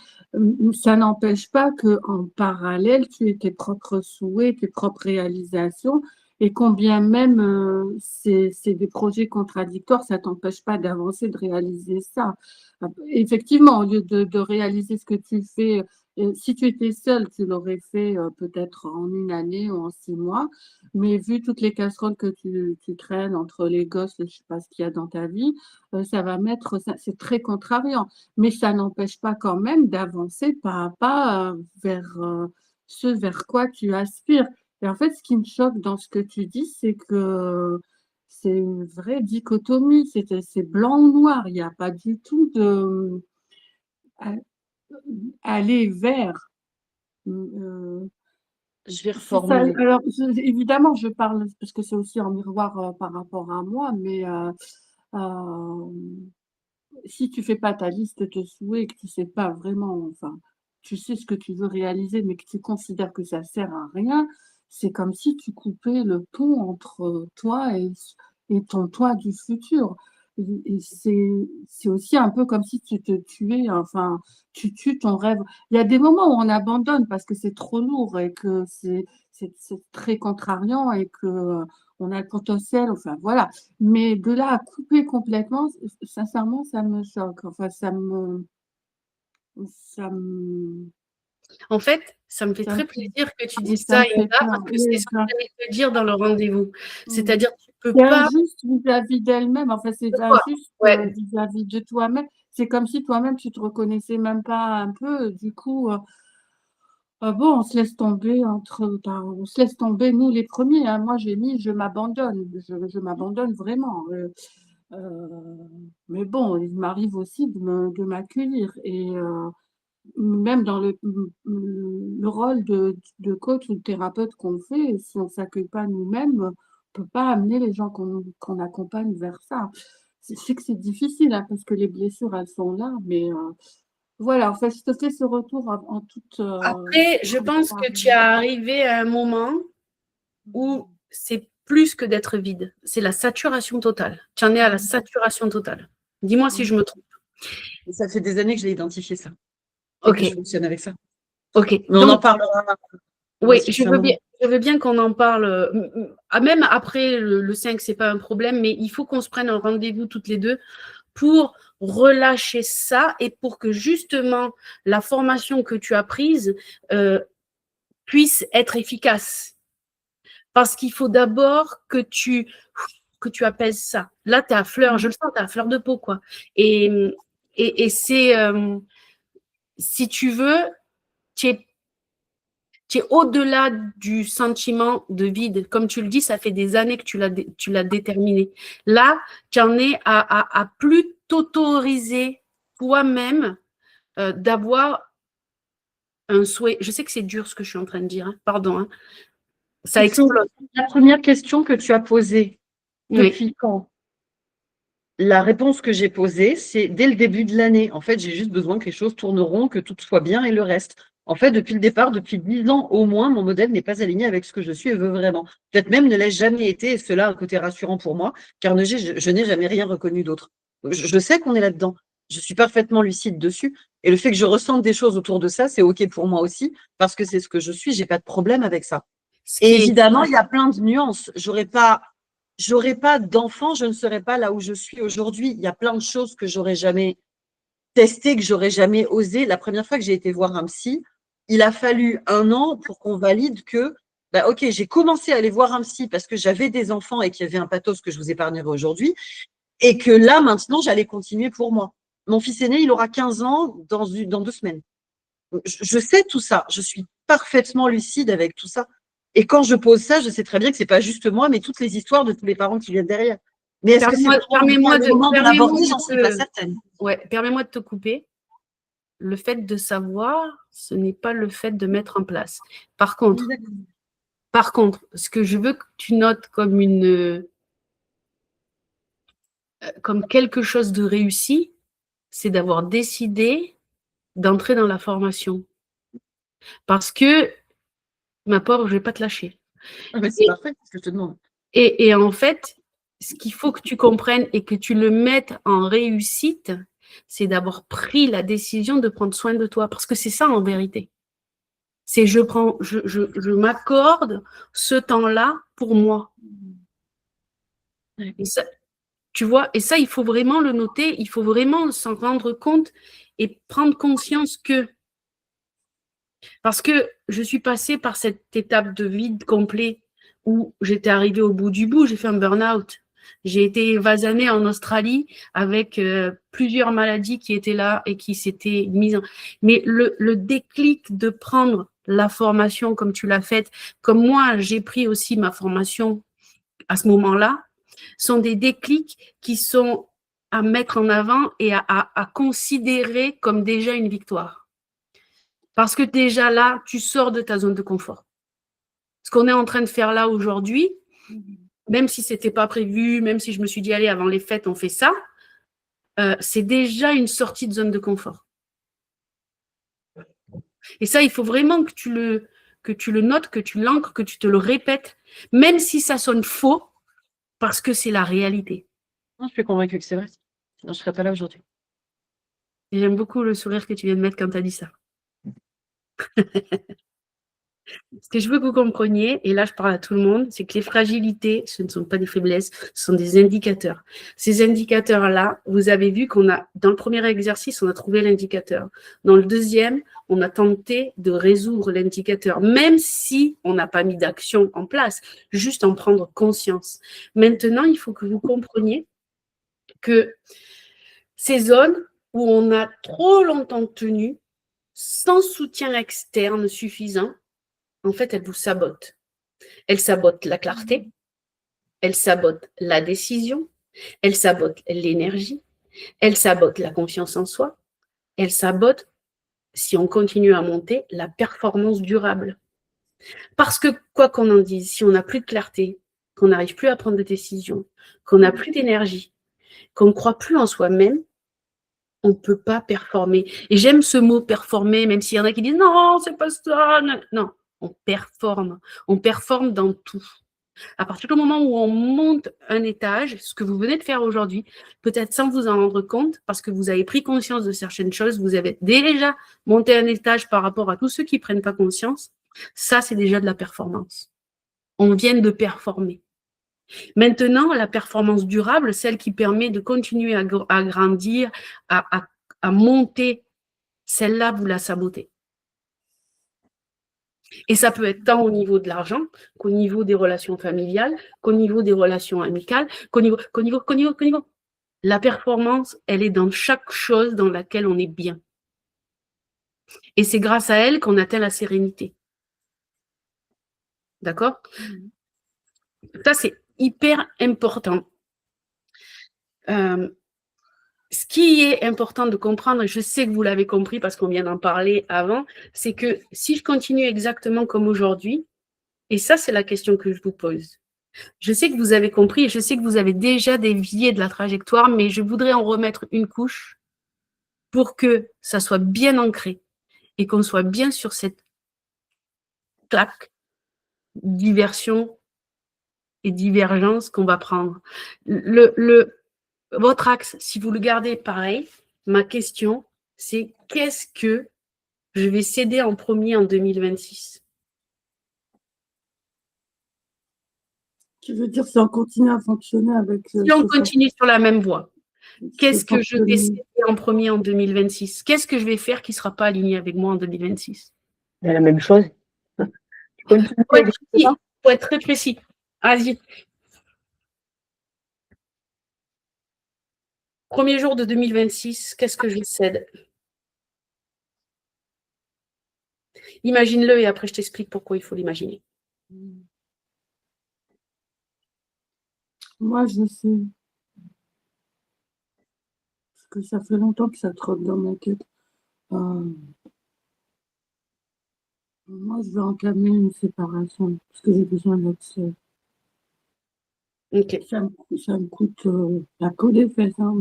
Ça n'empêche pas que en parallèle, tu aies tes propres souhaits, tes propres réalisations. Et combien même c'est des projets contradictoires, ça t'empêche pas d'avancer, de réaliser ça. Effectivement, au lieu de réaliser ce que tu fais si tu étais seule, tu l'aurais fait peut-être en une année ou en 6 mois. Mais vu toutes les casseroles que tu traînes entre les gosses, je ne sais pas ce qu'il y a dans ta vie, c'est très contrariant. Mais ça n'empêche pas quand même d'avancer pas à pas vers ce vers quoi tu aspires. Et en fait, ce qui me choque dans ce que tu dis, c'est que c'est une vraie dichotomie. C'est blanc ou noir. Il n'y a pas du tout de aller vers. Euh, Je vais c'est ça. reformuler. Alors, évidemment, je parle parce que c'est aussi en miroir par rapport à moi, mais euh, si tu fais pas ta liste de souhaits, que tu sais pas vraiment, enfin, tu sais ce que tu veux réaliser, mais que tu considères que ça sert à rien, c'est comme si tu coupais le pont entre toi et ton toi du futur. Et c'est aussi un peu comme si tu te tuais, enfin, tu tues ton rêve. Il y a des moments où on abandonne parce que c'est trop lourd et que c'est très contrariant et que on a le potentiel, enfin voilà. Mais de là à couper complètement, sincèrement, ça me choque. Enfin, ça me, En fait, ça me fait ça me très fait, plaisir que tu oui, dises ça ça, me fait Inda, peur. parce que c'est Oui, ce que j'allais te dire dans le rendez-vous. mm. C'est-à-dire, tu peux C'est pas. injuste vis-à-vis d'elle-même. Enfin, c'est Quoi? injuste Ouais. vis-à-vis de toi-même. C'est comme si toi-même, tu te reconnaissais même pas un peu. Du coup, bon, on se laisse tomber on se laisse tomber nous les premiers, hein. Moi, j'ai mis, je m'abandonne. Je m'abandonne vraiment. Euh, mais bon, il m'arrive aussi de m'accueillir. Et même dans le rôle de coach ou de thérapeute qu'on fait, si on ne s'accueille pas nous-mêmes, on ne peut pas amener les gens qu'on accompagne vers ça. Je sais que c'est difficile hein, parce que les blessures, elles sont là, mais voilà, en fait, je te fais ce retour en toute Après, je pense que tu es arrivé à un moment où c'est plus que d'être vide. C'est la saturation totale. Tu en es à la saturation totale. Dis-moi si je me trompe. Et ça fait des années que je l'ai identifié ça et que Ok, je fonctionne avec ça. ok. Mais on en parlera. Oui, Si c'est un moment. je veux bien qu'on en parle. Même après le 5, ce n'est pas un problème, mais il faut qu'on se prenne un rendez-vous toutes les deux pour relâcher ça et pour que justement la formation que tu as prise puisse être efficace. Parce qu'il faut d'abord que tu apaises ça. Là, tu es à fleur, je le sens, tu es à fleur de peau, quoi. Et c'est, si tu veux, tu Tu es au-delà du sentiment de vide. Comme tu le dis, ça fait des années que tu l'as déterminé. Là, tu en es à plus t'autoriser toi-même d'avoir un souhait. Je sais que c'est dur ce que je suis en train de dire, hein. Pardon, hein. Ça explose. La première question que tu as posée, Oui. depuis quand? La réponse que j'ai posée, c'est dès le début de l'année. En fait, j'ai juste besoin que les choses tournent rond, que tout soit bien et le reste. En fait, depuis le départ, depuis 10 ans au moins, mon modèle n'est pas aligné avec ce que je suis et veux vraiment. Peut-être même ne l'ai jamais été, et cela a un côté rassurant pour moi, car je n'ai jamais rien reconnu d'autre. Je sais qu'on est là-dedans. Je suis parfaitement lucide dessus. Et le fait que je ressente des choses autour de ça, c'est OK pour moi aussi, parce que c'est ce que je suis, j'ai pas de problème avec ça. Et évidemment, il y a plein de nuances. J'aurais pas d'enfant, je ne serais pas là où je suis aujourd'hui. Il y a plein de choses que j'aurais jamais testées, que j'aurais jamais osé. La première fois que j'ai été voir un psy, il a fallu 1 an pour qu'on valide que, bah, OK, j'ai commencé à aller voir un psy parce que j'avais des enfants et qu'il y avait un pathos que je vous épargnerai aujourd'hui, et que là, maintenant, j'allais continuer pour moi. Mon fils aîné, il aura 15 ans dans 2 semaines. Je sais tout ça. Je suis parfaitement lucide avec tout ça. Et quand je pose ça, je sais très bien que c'est pas juste moi, mais toutes les histoires de tous les parents qui viennent derrière. Mais est-ce que c'est Permets-moi le moment de l'aborder? J'en suis pas de, certaine. ouais, permets-moi de te couper. Le fait de savoir, ce n'est pas le fait de mettre en place. Par contre, ce que je veux que tu notes comme quelque chose de réussi, c'est d'avoir décidé d'entrer dans la formation. Parce que, ma pauvre, je ne vais pas te lâcher. Ah, mais c'est parfait, c'est ce que je te demande. Et en fait, ce qu'il faut que tu comprennes et que tu le mettes en réussite, c'est d'avoir pris la décision de prendre soin de toi. Parce que c'est ça en vérité. C'est je m'accorde ce temps-là pour moi. Et ça, tu vois, et ça, il faut vraiment le noter, il faut vraiment s'en rendre compte et prendre conscience que, parce que je suis passée par cette étape de vide complet où j'étais arrivée au bout du bout, j'ai fait un burn-out. J'ai été évasanée en Australie avec plusieurs maladies qui étaient là et qui s'étaient mises en... Mais le déclic de prendre la formation comme tu l'as faite, comme moi, j'ai pris aussi ma formation à ce moment-là, sont des déclics qui sont à mettre en avant et à considérer comme déjà une victoire. Parce que déjà là, tu sors de ta zone de confort. Ce qu'on est en train de faire là aujourd'hui, même si ce n'était pas prévu, même si je me suis dit, allez, avant les fêtes, on fait ça, c'est déjà une sortie de zone de confort. Et ça, il faut vraiment que tu le notes, que tu l'ancres, que tu te le répètes, même si ça sonne faux, parce que c'est la réalité. Non, je suis convaincue que c'est vrai. Sinon, je ne serais pas là aujourd'hui. Et j'aime beaucoup le sourire que tu viens de mettre quand tu as dit ça. Ce que je veux que vous compreniez, et là je parle à tout le monde, c'est que les fragilités, ce ne sont pas des faiblesses, ce sont des indicateurs. Ces indicateurs-là, vous avez vu qu'on a, dans le premier exercice, on a trouvé l'indicateur. Dans le deuxième, on a tenté de résoudre l'indicateur, même si on n'a pas mis d'action en place, juste en prendre conscience. Maintenant, il faut que vous compreniez que ces zones où on a trop longtemps tenu, sans soutien externe suffisant, en fait, elle vous sabote. Elle sabote la clarté, elle sabote la décision, elle sabote l'énergie, elle sabote la confiance en soi, elle sabote, si on continue à monter, la performance durable. Parce que, quoi qu'on en dise, si on n'a plus de clarté, qu'on n'arrive plus à prendre de décisions, qu'on n'a plus d'énergie, qu'on ne croit plus en soi-même, on ne peut pas performer. Et j'aime ce mot performer, même s'il y en a qui disent non, c'est pas ça. Non, on performe. On performe dans tout. À partir du moment où on monte un étage, ce que vous venez de faire aujourd'hui, peut-être sans vous en rendre compte, parce que vous avez pris conscience de certaines choses, vous avez déjà monté un étage par rapport à tous ceux qui ne prennent pas conscience, ça, c'est déjà de la performance. On vient de performer. Maintenant, la performance durable, celle qui permet de continuer à grandir, à monter, celle-là, vous la sabotez. Et ça peut être tant au niveau de l'argent, qu'au niveau des relations familiales, qu'au niveau des relations amicales, qu'au niveau. La performance, elle est dans chaque chose dans laquelle on est bien. Et c'est grâce à elle qu'on atteint la sérénité. D'accord? Ça, c'est hyper important. Ce qui est important de comprendre, je sais que vous l'avez compris parce qu'on vient d'en parler avant, c'est que si je continue exactement comme aujourd'hui, et ça, c'est la question que je vous pose. Je sais que vous avez compris et je sais que vous avez déjà dévié de la trajectoire, mais je voudrais en remettre une couche pour que ça soit bien ancré et qu'on soit bien sur cette claque, diversion et divergence qu'on va prendre. Votre axe, si vous le gardez pareil, ma question, c'est qu'est-ce que je vais céder en premier en 2026? Tu veux dire si on continue à fonctionner avec Si on continue sur la même voie, qu'est-ce que je vais céder en premier en 2026? Qu'est-ce que je vais faire qui ne sera pas aligné avec moi en 2026? C'est la même chose. Tu continues Il exactement. faut être très précis. Vas-y. Premier jour de 2026, qu'est-ce que je cède? Imagine-le et après je t'explique pourquoi il faut l'imaginer. Moi, je sais. Parce que ça fait longtemps que ça trotte dans ma tête. Moi, je vais entamer une séparation parce que j'ai besoin d'être seule. Ok. Ça me coûte la peau des fesses, hein,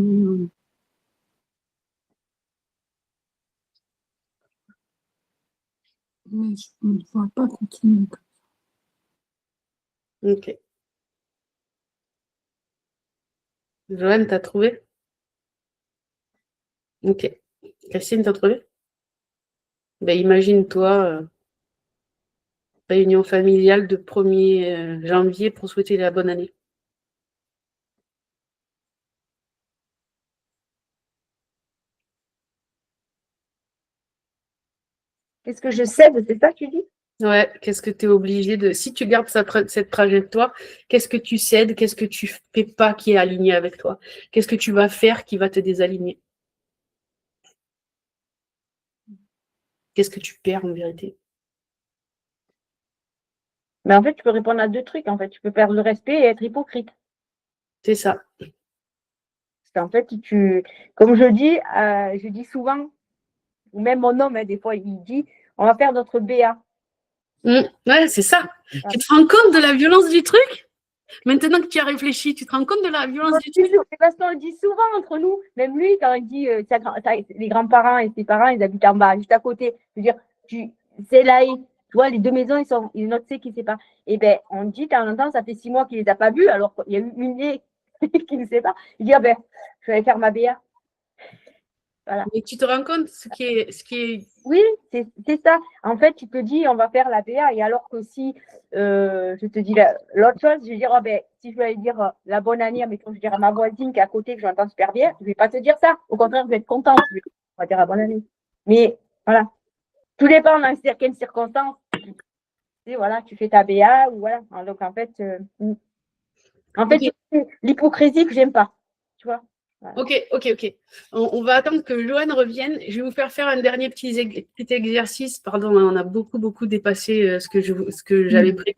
mais je ne pourrais pas continuer. Ok. Joanne, t'as trouvé? Ok. Christine, t'as trouvé? Ben, imagine-toi, réunion familiale de 1er janvier pour souhaiter la bonne année. Qu'est-ce que je cède, c'est ça que tu dis? Ouais, qu'est-ce que tu es obligé de... Si tu gardes cette trajectoire, qu'est-ce que tu cèdes? Qu'est-ce que tu fais pas qui est aligné avec toi? Qu'est-ce que tu vas faire qui va te désaligner? Qu'est-ce que tu perds en vérité? Mais en fait, tu peux répondre à deux trucs. En fait, tu peux perdre le respect et être hypocrite. C'est ça. Parce qu'en fait, comme je dis souvent, ou même mon homme, hein, des fois, il dit, on va faire notre BA. Ouais, c'est ça. Ouais. Tu te rends compte de la violence du truc? Maintenant que tu as réfléchi, tu te rends compte de la violence du truc? C'est parce qu'on le dit souvent entre nous. Même lui, quand il dit les grands-parents et ses parents, ils habitent en bas, juste à côté. Je veux dire, c'est là, tu vois, les deux maisons, ils notre sait qui sépare. Et ben, on dit, de temps en temps, ça fait 6 mois qu'il les a pas vus, alors qu'il y a eu une année qui ne sait pas. Il dit, ah ben, je vais aller faire ma BA. Voilà. Mais tu te rends compte ce qui est... Oui, c'est ça. En fait, tu te dis, on va faire la BA. Et alors que si je te dis l'autre chose, je vais dire, oh, ben, si je vais aller dire la bonne année, mais quand je vais dire à ma voisine qui est à côté, que je l'entends super bien, je ne vais pas te dire ça. Au contraire, je vais être contente. On va dire la bonne année. Mais voilà. Tout dépend dans quelles circonstances. Et voilà, tu fais ta BA ou voilà. Donc en fait, Okay. l'hypocrisie que j'aime pas. Tu vois. Voilà. Ok. On va attendre que Joanne revienne. Je vais vous faire un dernier petit exercice. Pardon, on a beaucoup dépassé ce que j'avais prévu.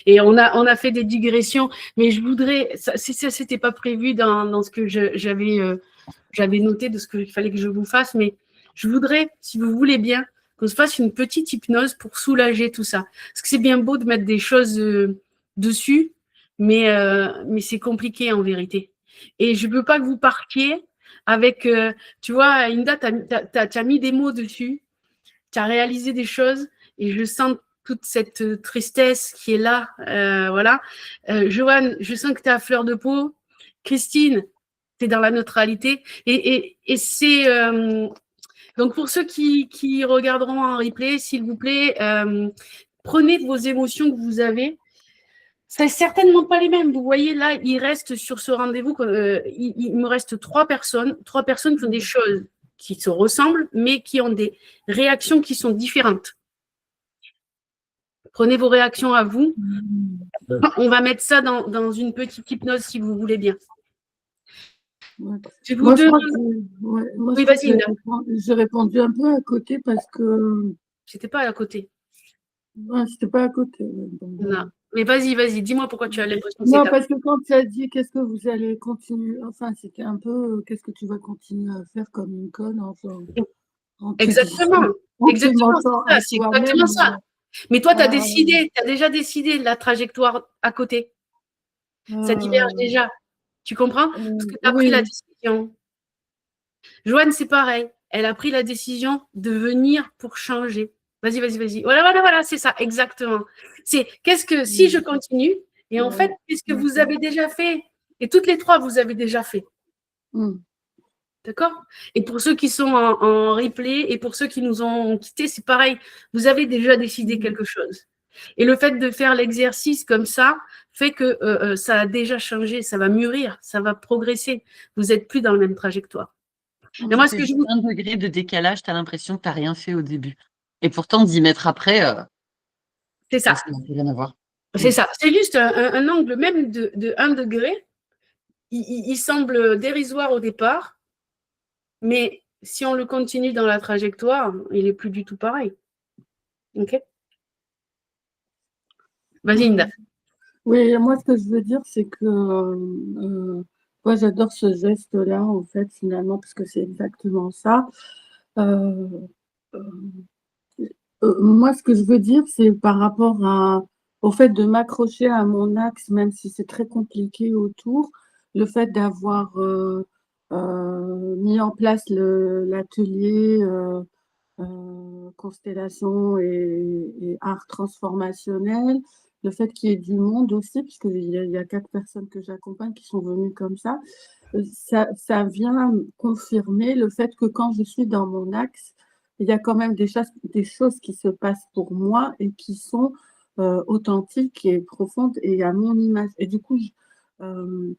Et on a fait des digressions, mais je voudrais, ça c'était pas prévu dans ce que j'avais noté de ce qu'il fallait que je vous fasse, mais je voudrais, si vous voulez bien, qu'on se fasse une petite hypnose pour soulager tout ça. Parce que c'est bien beau de mettre des choses dessus, mais c'est compliqué en vérité. Et je ne veux pas que vous partiez avec, tu vois, Inda, tu as mis des mots dessus, tu as réalisé des choses, et je sens toute cette tristesse qui est là. Voilà. Joanne, je sens que tu es à fleur de peau. Christine, tu es dans la neutralité. Et c'est... donc, pour ceux qui regarderont en replay, s'il vous plaît, prenez vos émotions que vous avez. Ce n'est certainement pas les mêmes. Vous voyez, là, il reste sur ce rendez-vous, il me reste 3 personnes qui ont des choses qui se ressemblent, mais qui ont des réactions qui sont différentes. Prenez vos réactions à vous. On va mettre ça dans une petite hypnose, si vous voulez bien. Ouais. Je vous Moi, demande... Oui, vas-y. J'ai répondu un peu à côté parce que... J'étais pas à côté. Ouais, c'était pas à côté. Donc, Non. Mais vas-y, dis-moi pourquoi tu as l'impression que c'est non, ta. parce que quand tu as dit qu'est-ce que vous allez continuer, enfin, c'était un peu qu'est-ce que tu vas continuer à faire comme une conne, enfin, en te Exactement. en te Exactement, mentant c'est à ça. C'est exactement toi-même. ça. Mais toi, tu as Ah, décidé, tu as déjà décidé la trajectoire à côté. Ça diverge euh, déjà. Tu comprends? Parce que tu as pris la oui, décision. Joanne, c'est pareil. Elle a pris la décision de venir pour changer. Vas-y. Voilà, c'est ça, exactement. C'est qu'est-ce que si je continue, et en fait, qu'est-ce que vous avez déjà fait? Et toutes les trois, vous avez déjà fait. mm, D'accord? Et pour ceux qui sont en replay et pour ceux qui nous ont quittés, c'est pareil. Vous avez déjà décidé quelque chose. Et le fait de faire l'exercice comme ça fait que ça a déjà changé, ça va mûrir, ça va progresser. Vous n'êtes plus dans la même trajectoire. Mais moi, ce C'est que je juste vous... 1 degré de décalage, tu as l'impression que tu n'as rien fait au début. Et pourtant, 10 mètres après, C'est bah, ça. ça n'a plus rien à voir. C'est ça. C'est juste un angle même de 1 degré. Il semble dérisoire au départ, mais si on le continue dans la trajectoire, il n'est plus du tout pareil. OK? Vas-y, Inda. oui, moi, ce que je veux dire, c'est que moi, j'adore ce geste-là, en fait, finalement, parce que c'est exactement ça. Euh, euh, moi, ce que je veux dire, c'est par rapport au fait de m'accrocher à mon axe, même si c'est très compliqué autour, le fait d'avoir mis en place l'atelier constellation et art transformationnel, le fait qu'il y ait du monde aussi, puisqu'il y a 4 personnes que j'accompagne qui sont venues comme ça vient confirmer le fait que quand je suis dans mon axe, il y a quand même des choses qui se passent pour moi et qui sont authentiques et profondes et à mon image. Et du coup, euh,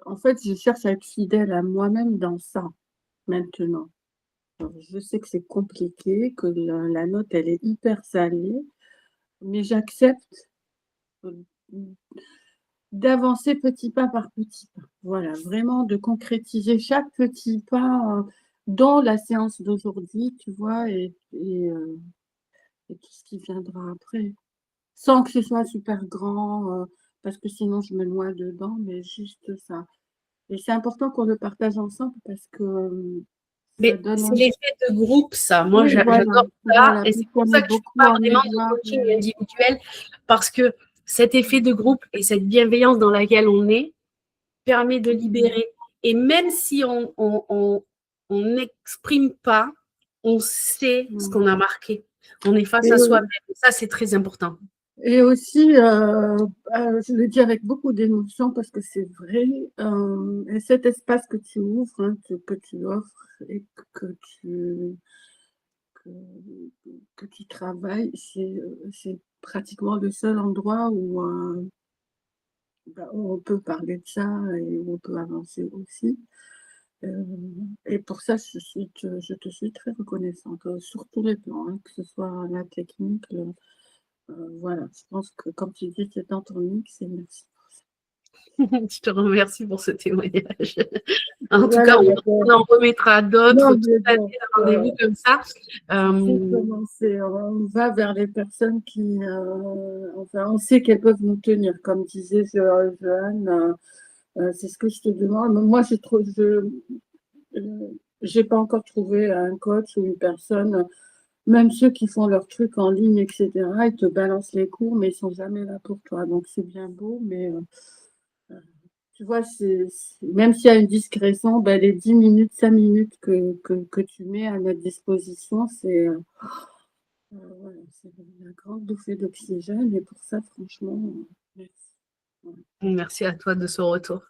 en fait, je cherche à être fidèle à moi-même dans ça maintenant. Alors, je sais que c'est compliqué, que la note, elle est hyper salée, mais j'accepte euh, d'avancer petit pas par petit pas. Voilà, vraiment de concrétiser chaque petit pas dans la séance d'aujourd'hui, tu vois, et tout ce qui viendra après. Sans que ce soit super grand, parce que sinon je me noie dedans, mais juste ça. Et c'est important qu'on le partage ensemble parce que ça Mais donne c'est envie. l'effet de groupe, ça. Moi, Oui, j'adore ça. voilà, Et c'est pour puisqu'on ça est que je ne fais beaucoup pas en vraiment de miroir. coaching individuel, parce que cet effet de groupe et cette bienveillance dans laquelle on est permet de libérer. Et même si on n'exprime pas, on sait ce qu'on a marqué. On est face Et, à soi-même. Ça, c'est très important. et aussi, je le dis avec beaucoup d'émotion parce que c'est vrai, et cet espace que tu ouvres, hein, que tu offres et tu, que, que tu travailles, c'est pratiquement le seul endroit où on peut parler de ça et où on peut avancer aussi. Euh, et pour ça, je te suis très reconnaissante, sur tous les plans, hein, que ce soit la technique, voilà. Je pense que, comme tu dis, c'est dans ton mix et merci. Je te remercie pour ce témoignage. En tout cas, Voilà, on en remettra d'autres non, tout mais à fait, bon, un rendez-vous comme ça. tu sais comment c'est, on va vers les personnes enfin, on sait qu'elles peuvent nous tenir, comme disait Joanne, c'est ce que je te demande. Moi, j'ai pas encore trouvé un coach ou une personne, même ceux qui font leur truc en ligne, etc., ils te balancent les cours, mais ils sont jamais là pour toi. Donc, c'est bien beau, mais tu vois, même s'il y a une discrétion, ben, les 10 minutes, 5 minutes que tu mets à notre disposition, voilà, c'est une grande bouffée d'oxygène. Et pour ça, franchement, merci. Voilà. Merci à toi de ce retour.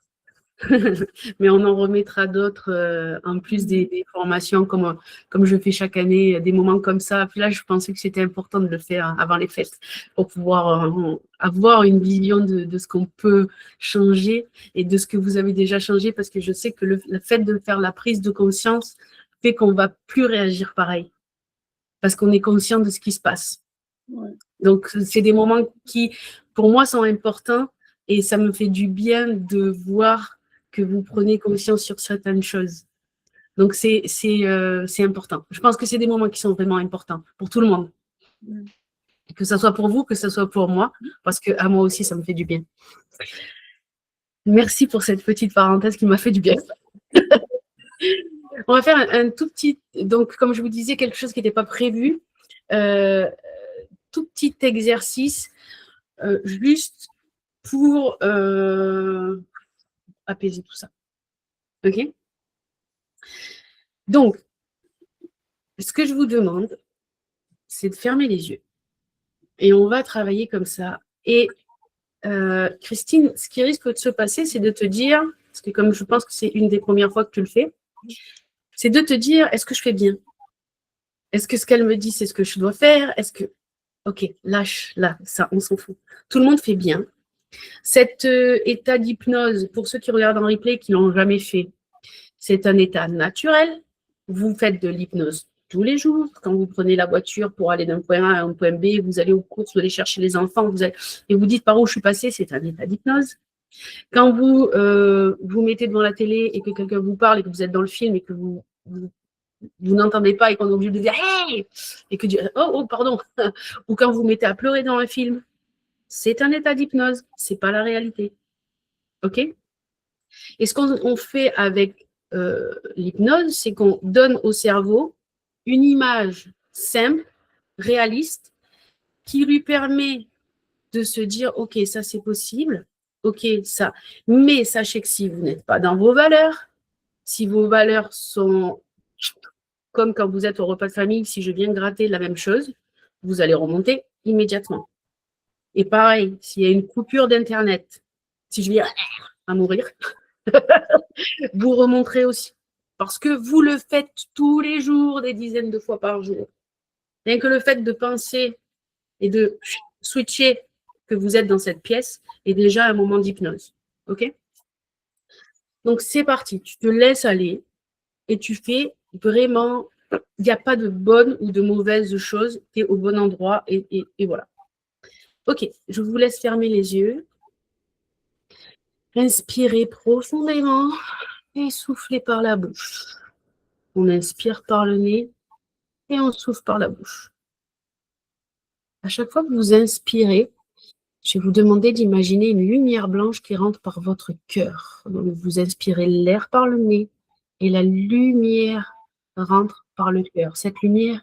Mais on en remettra d'autres en plus des formations comme je fais chaque année, des moments comme ça. Puis là, je pensais que c'était important de le faire avant les fêtes pour pouvoir avoir une vision de ce qu'on peut changer et de ce que vous avez déjà changé parce que je sais que le fait de faire la prise de conscience fait qu'on va plus réagir pareil parce qu'on est conscient de ce qui se passe. Ouais. Donc, c'est des moments qui, pour moi, sont importants et ça me fait du bien de voir que vous prenez conscience sur certaines choses. Donc, c'est important. Je pense que c'est des moments qui sont vraiment importants pour tout le monde. Ouais. Que ce soit pour vous, que ce soit pour moi, parce que à moi aussi, ça me fait du bien. Merci pour cette petite parenthèse qui m'a fait du bien. On va faire un tout petit, donc comme je vous disais, quelque chose qui n'était pas prévu, tout petit exercice, juste pour apaiser tout ça. OK? Donc, ce que je vous demande, c'est de fermer les yeux. Et on va travailler comme ça. Et Christine, ce qui risque de se passer, c'est de te dire, parce que comme je pense que c'est une des premières fois que tu le fais, c'est de te dire, est-ce que je fais bien? Est-ce que ce qu'elle me dit, c'est ce que je dois faire? Est-ce que... Ok, lâche, là, ça, on s'en fout. Tout le monde fait bien. Cet état d'hypnose, pour ceux qui regardent en replay, qui ne l'ont jamais fait, c'est un état naturel. Vous faites de l'hypnose tous les jours. Quand vous prenez la voiture pour aller d'un point A à un point B, vous allez aux courses, vous allez chercher les enfants, et vous dites par où je suis passé, c'est un état d'hypnose. Quand vous vous mettez devant la télé et que quelqu'un vous parle et que vous êtes dans le film et que vous n'entendez pas et qu'on est obligé de dire hey et que oh pardon, ou quand vous mettez à pleurer dans un film, c'est un état d'hypnose, c'est pas la réalité. Ok? Et ce qu'on fait avec l'hypnose, c'est qu'on donne au cerveau une image simple, réaliste, qui lui permet de se dire ok, ça c'est possible, ok, ça. Mais sachez que si vous n'êtes pas dans vos valeurs, si vos valeurs sont comme quand vous êtes au repas de famille, si je viens gratter la même chose, vous allez remonter immédiatement. Et pareil, s'il y a une coupure d'Internet, si je viens à mourir, vous remonterez aussi. Parce que vous le faites tous les jours, des dizaines de fois par jour. Rien que le fait de penser et de switcher que vous êtes dans cette pièce est déjà un moment d'hypnose. OK? Donc, c'est parti. Tu te laisses aller et tu fais vraiment... Il n'y a pas de bonne ou de mauvaise chose. Tu es au bon endroit et voilà. OK, je vous laisse fermer les yeux. Inspirez profondément et soufflez par la bouche. On inspire par le nez et on souffle par la bouche. À chaque fois que vous inspirez, je vais vous demander d'imaginer une lumière blanche qui rentre par votre cœur. Donc, vous inspirez l'air par le nez et la lumière rentre par le cœur. Cette lumière,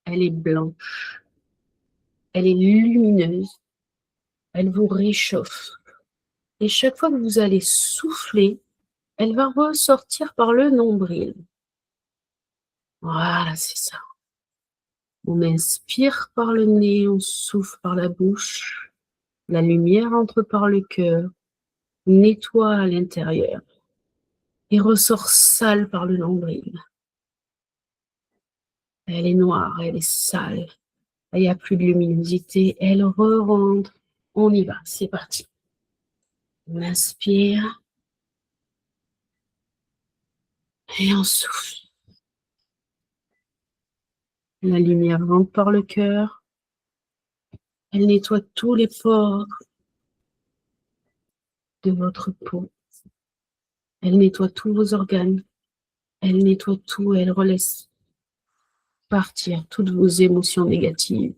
elle est blanche. Elle est lumineuse. Elle vous réchauffe. Et chaque fois que vous allez souffler, elle va ressortir par le nombril. Voilà, c'est ça. On inspire par le nez, on souffle par la bouche. La lumière entre par le cœur, nettoie à l'intérieur et ressort sale par le nombril. Elle est noire, elle est sale. Il n'y a plus de luminosité. Elle re-rentre. On y va, c'est parti. On inspire et on souffle. La lumière rentre par le cœur. Elle nettoie tous les pores de votre peau. Elle nettoie tous vos organes. Elle nettoie tout. Elle relaisse partir toutes vos émotions négatives.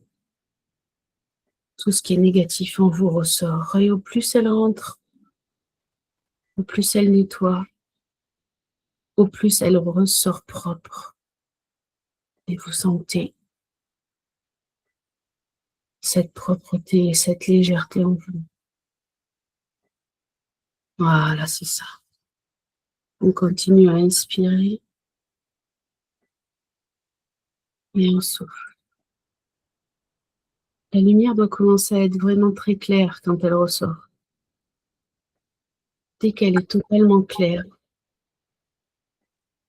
Tout ce qui est négatif en vous ressort. Et au plus elle rentre, au plus elle nettoie, au plus elle ressort propre. Et vous sentez cette propreté et cette légèreté en vous. Voilà, c'est ça. On continue à inspirer et on souffle. La lumière doit commencer à être vraiment très claire quand elle ressort. Dès qu'elle est totalement claire,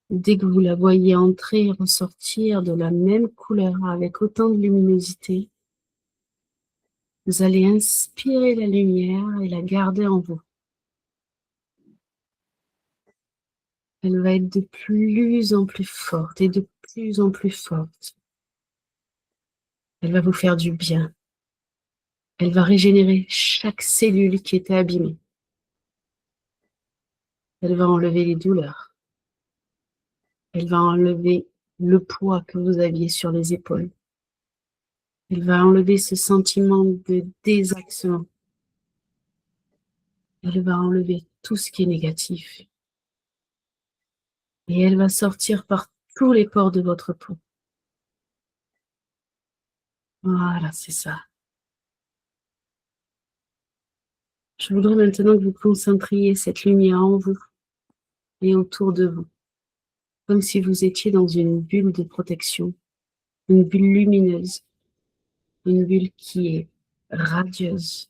dès que vous la voyez entrer et ressortir de la même couleur avec autant de luminosité, vous allez inspirer la lumière et la garder en vous. Elle va être de plus en plus forte et de plus en plus forte. Elle va vous faire du bien. Elle va régénérer chaque cellule qui était abîmée. Elle va enlever les douleurs. Elle va enlever le poids que vous aviez sur les épaules. Elle va enlever ce sentiment de désaxement. Elle va enlever tout ce qui est négatif. Et elle va sortir par tous les pores de votre peau. Voilà, c'est ça. Je voudrais maintenant que vous concentriez cette lumière en vous et autour de vous, comme si vous étiez dans une bulle de protection, une bulle lumineuse, une bulle qui est radieuse,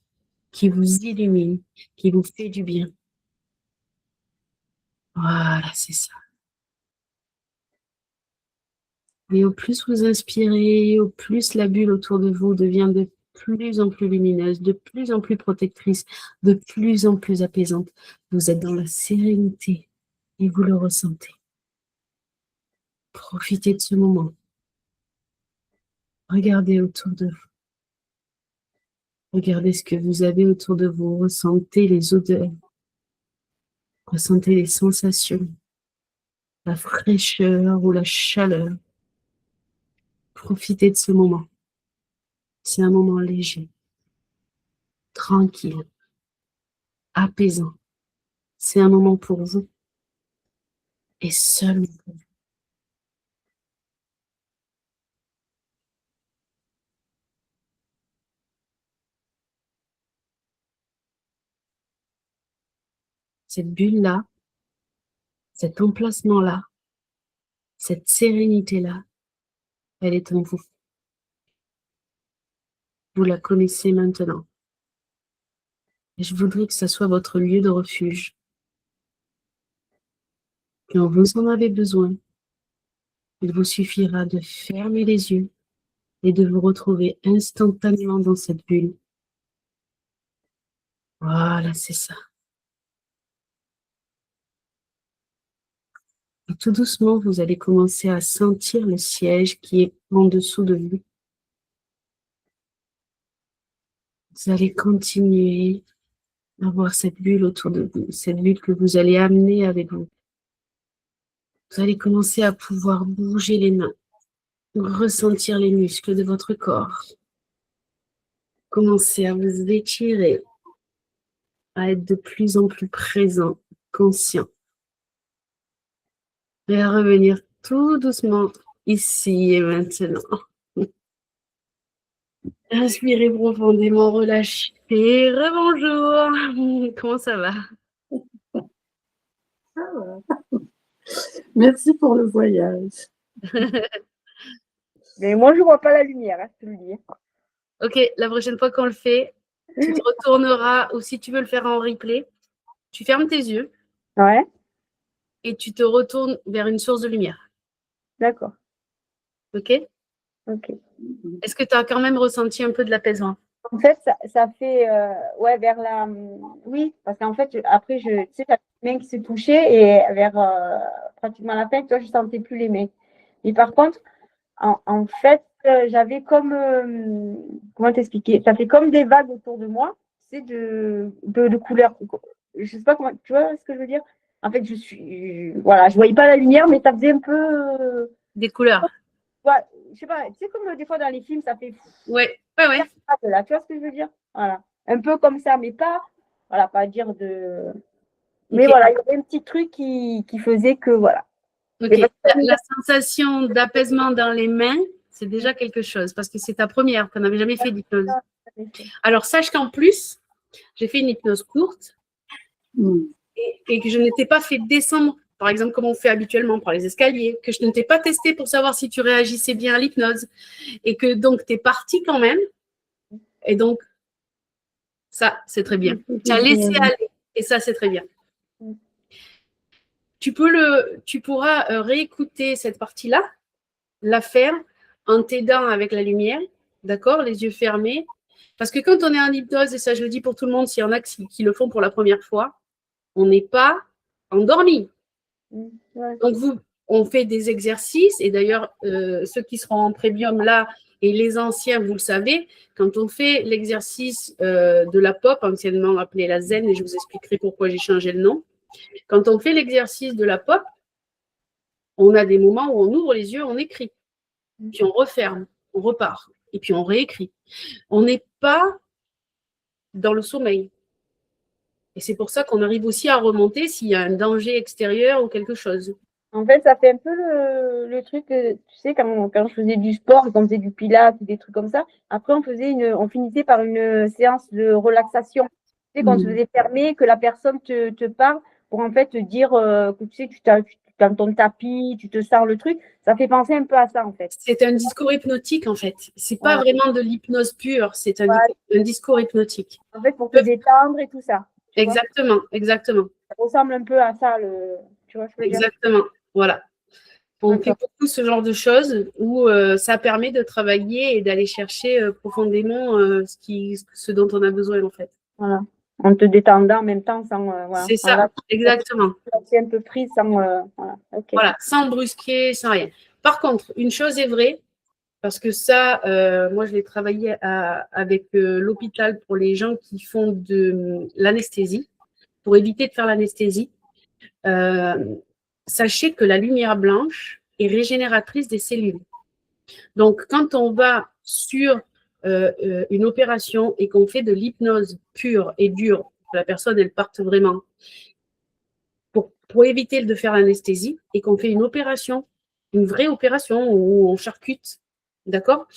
qui vous illumine, qui vous fait du bien. Voilà, c'est ça. Et au plus vous inspirez, au plus la bulle autour de vous devient de plus en plus lumineuse, de plus en plus protectrice, de plus en plus apaisante. Vous êtes dans la sérénité et vous le ressentez. Profitez de ce moment. Regardez autour de vous. Regardez ce que vous avez autour de vous. Ressentez les odeurs. Ressentez les sensations. La fraîcheur ou la chaleur. Profitez de ce moment. C'est un moment léger, tranquille, apaisant. C'est un moment pour vous et seulement pour vous. Cette bulle-là, cet emplacement-là, cette sérénité-là, elle est en vous. Vous la connaissez maintenant. Et je voudrais que ce soit votre lieu de refuge. Quand vous en avez besoin, il vous suffira de fermer les yeux et de vous retrouver instantanément dans cette bulle. Voilà, c'est ça. Et tout doucement, vous allez commencer à sentir le siège qui est en dessous de vous. Vous allez continuer à voir cette bulle autour de vous, cette bulle que vous allez amener avec vous. Vous allez commencer à pouvoir bouger les mains, ressentir les muscles de votre corps. Commencez à vous étirer, à être de plus en plus présent, conscient. Et à revenir tout doucement ici et maintenant. Inspirez profondément, relâchez. Rebonjour. Comment ça va? Ça va. Merci pour le voyage. Mais moi, je ne vois pas la lumière, hein, je te le dis. Ok, la prochaine fois qu'on le fait, tu te retourneras, ou si tu veux le faire en replay, tu fermes tes yeux Ouais, et tu te retournes vers une source de lumière. d'accord. Ok? Ok. Est-ce que tu as quand même ressenti un peu de l'apaisement? En fait, ça fait, ouais, vers la, oui, parce qu'en fait, après, tu sais, j'avais les mains qui se touchaient et vers pratiquement la fin, tu vois, je ne sentais plus les mains. Mais par contre, en fait, j'avais comme, comment t'expliquer? Ça fait comme des vagues autour de moi, tu sais, de couleurs. Je ne sais pas comment, tu vois ce que je veux dire? En fait, voilà, je ne voyais pas la lumière, mais ça faisait un peu, Des couleurs? ouais, je sais pas, tu sais, comme des fois dans les films, ça fait Ouais. là, tu vois ce que je veux dire? Voilà. Un peu comme ça, mais pas, voilà, pas dire de. Mais Ok. voilà, il y avait un petit truc qui faisait que, voilà. Ok. Mais parce que La sensation d'apaisement dans les mains, c'est déjà quelque chose, parce que c'est ta première, tu n'avais jamais fait d'hypnose. Alors, sache qu'en plus, j'ai fait une hypnose courte et que je ne t'ai pas fait descendre, par exemple, comme on fait habituellement par les escaliers, que je ne t'ai pas testé pour savoir si tu réagissais bien à l'hypnose et que donc tu es parti quand même. Et donc, ça, c'est très bien. Tu as laissé aller et ça, c'est très bien. Tu pourras réécouter cette partie-là, la faire en t'aidant avec la lumière, d'accord, les yeux fermés. Parce que quand on est en hypnose, et ça je le dis pour tout le monde, s'il y en a qui le font pour la première fois, on n'est pas endormi. Ouais. Donc, on fait des exercices, et d'ailleurs, ceux qui seront en premium là, et les anciens, vous le savez, quand on fait l'exercice de la POP, anciennement appelée la Zen, et je vous expliquerai pourquoi j'ai changé le nom, quand on fait l'exercice de la POP, on a des moments où on ouvre les yeux, on écrit, puis on referme, on repart. et puis on réécrit. On n'est pas dans le sommeil. Et c'est pour ça qu'on arrive aussi à remonter s'il y a un danger extérieur ou quelque chose. En fait, ça fait un peu le truc, tu sais, quand je faisais du sport, quand on faisait du pilates, des trucs comme ça, après on finissait par une séance de relaxation. Tu sais, quand on se faisait fermer, que la personne te parle pour en fait te dire que tu sais, tu dans ton tapis, tu te sens le truc, ça fait penser un peu à ça en fait. C'est un discours hypnotique en fait. C'est pas Voilà. vraiment de l'hypnose pure, c'est un, Voilà. un discours hypnotique. En fait, pour te détendre et tout ça. Tu vois, Exactement, exactement, ça ressemble un peu à ça, tu vois, ce que je veux dire. exactement. Voilà. On fait D'accord. beaucoup ce genre de choses où ça permet de travailler et d'aller chercher profondément ce dont on a besoin en fait. Voilà. En te détendant en même temps sans. Voilà. C'est ça, exactement. C'est un peu prise sans. Voilà. Ok. Voilà, sans brusquer, sans rien. Par contre, une chose est vraie, parce que ça, moi, je l'ai travaillé avec l'hôpital pour les gens qui font de l'anesthésie, pour éviter de faire l'anesthésie. Sachez que la lumière blanche est régénératrice des cellules. Donc, quand on va sur une opération et qu'on fait de l'hypnose pure et dure, que la personne, elle parte vraiment, pour éviter de faire l'anesthésie et qu'on fait une opération, une vraie opération où on charcute, d'accord,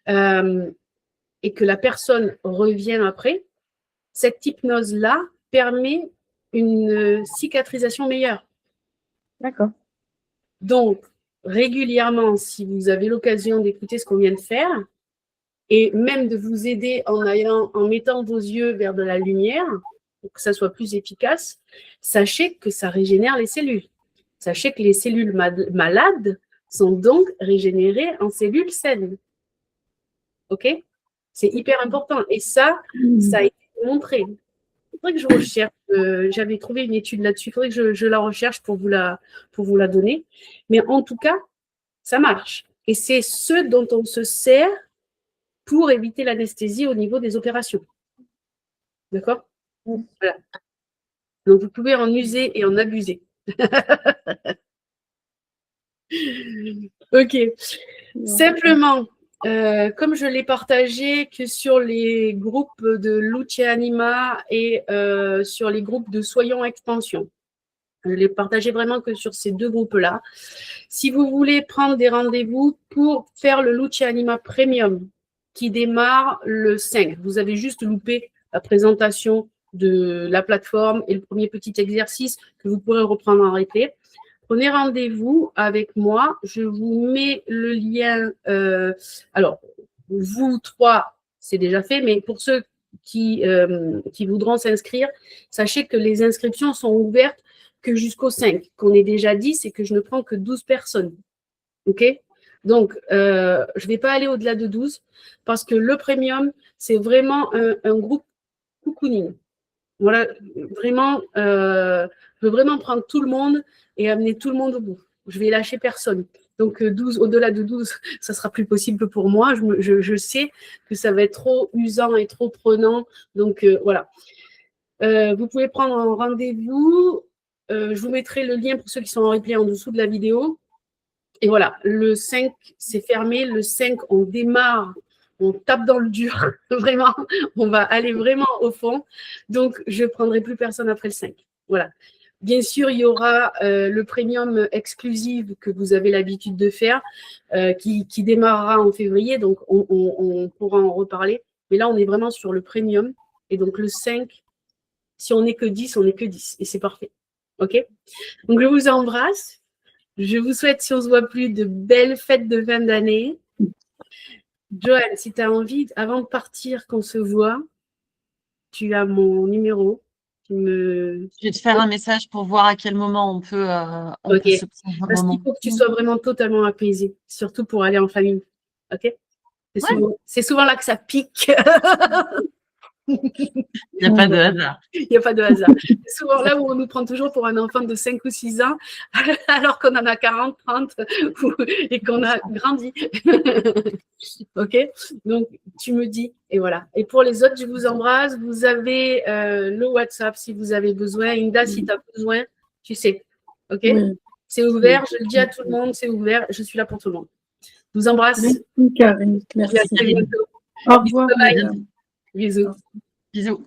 et que la personne revient après, cette hypnose-là permet une cicatrisation meilleure. D'accord. Donc, régulièrement, si vous avez l'occasion d'écouter ce qu'on vient de faire, et même de vous aider en mettant vos yeux vers de la lumière, pour que ça soit plus efficace, sachez que ça régénère les cellules. Sachez que les cellules malades sont donc régénérées en cellules saines. OK? C'est hyper important. Et ça a été montré. Il faudrait que je recherche. J'avais trouvé une étude là-dessus. Il faudrait que je la recherche pour vous la donner. Mais en tout cas, ça marche. Et c'est ce dont on se sert pour éviter l'anesthésie au niveau des opérations. D'accord? Voilà. Donc, vous pouvez en user et en abuser. Ok. Simplement, comme je l'ai partagé que sur les groupes de Lucia Anima et sur les groupes de Soyons Expansion, je l'ai partagé vraiment que sur ces deux groupes-là. Si vous voulez prendre des rendez-vous pour faire le Lucia Anima Premium, qui démarre le 5, vous avez juste loupé la présentation de la plateforme et le premier petit exercice que vous pourrez reprendre en replay. Prenez rendez-vous avec moi. Je vous mets le lien. Alors, vous trois, c'est déjà fait, mais pour ceux qui voudront s'inscrire, sachez que les inscriptions sont ouvertes que jusqu'au 5, qu'on est déjà 10 et que je ne prends que 12 personnes. OK? Donc, je ne vais pas aller au-delà de 12 parce que le premium, c'est vraiment un groupe cocooning. Voilà, vraiment, je veux vraiment prendre tout le monde et amener tout le monde au bout. Je vais lâcher personne. Donc, 12, au-delà de 12, ça sera plus possible pour moi. Je sais que ça va être trop usant et trop prenant. Donc, voilà. Vous pouvez prendre un rendez-vous. Je vous mettrai le lien pour ceux qui sont en replay en dessous de la vidéo. Et voilà, le 5, c'est fermé. Le 5, on démarre. On tape dans le dur, vraiment, on va aller vraiment au fond. Donc, je ne prendrai plus personne après le 5. Voilà. Bien sûr, il y aura le premium exclusif que vous avez l'habitude de faire, qui démarrera en février, donc on pourra en reparler. Mais là, on est vraiment sur le premium. Et donc, le 5, si on n'est que 10, on n'est que 10. Et c'est parfait. OK? Donc, je vous embrasse. Je vous souhaite, si on ne se voit plus, de belles fêtes de fin d'année. Joël, si tu as envie, avant de partir, qu'on se voit, tu as mon numéro. Je vais te faire un message pour voir à quel moment on peut se prendre un Parce moment. qu'il faut que tu sois vraiment totalement apaisé, surtout pour aller en famille. OK? C'est souvent là que ça pique. Il n'y a pas de hasard. Il n'y a pas de hasard. C'est souvent là où on nous prend toujours pour un enfant de 5 ou 6 ans, alors qu'on en a 40, 30 et qu'on a grandi. OK? Donc, tu me dis, et voilà. Et pour les autres, je vous embrasse. Vous avez le WhatsApp si vous avez besoin. Inda, si tu as besoin, tu sais. OK? Oui. C'est ouvert. Je le dis à tout le monde, c'est ouvert. Je suis là pour tout le monde. Je vous embrasse. Merci, Karine. Et à Merci. très bientôt. Au revoir, Bye bye. madame. Bisous. Bisous.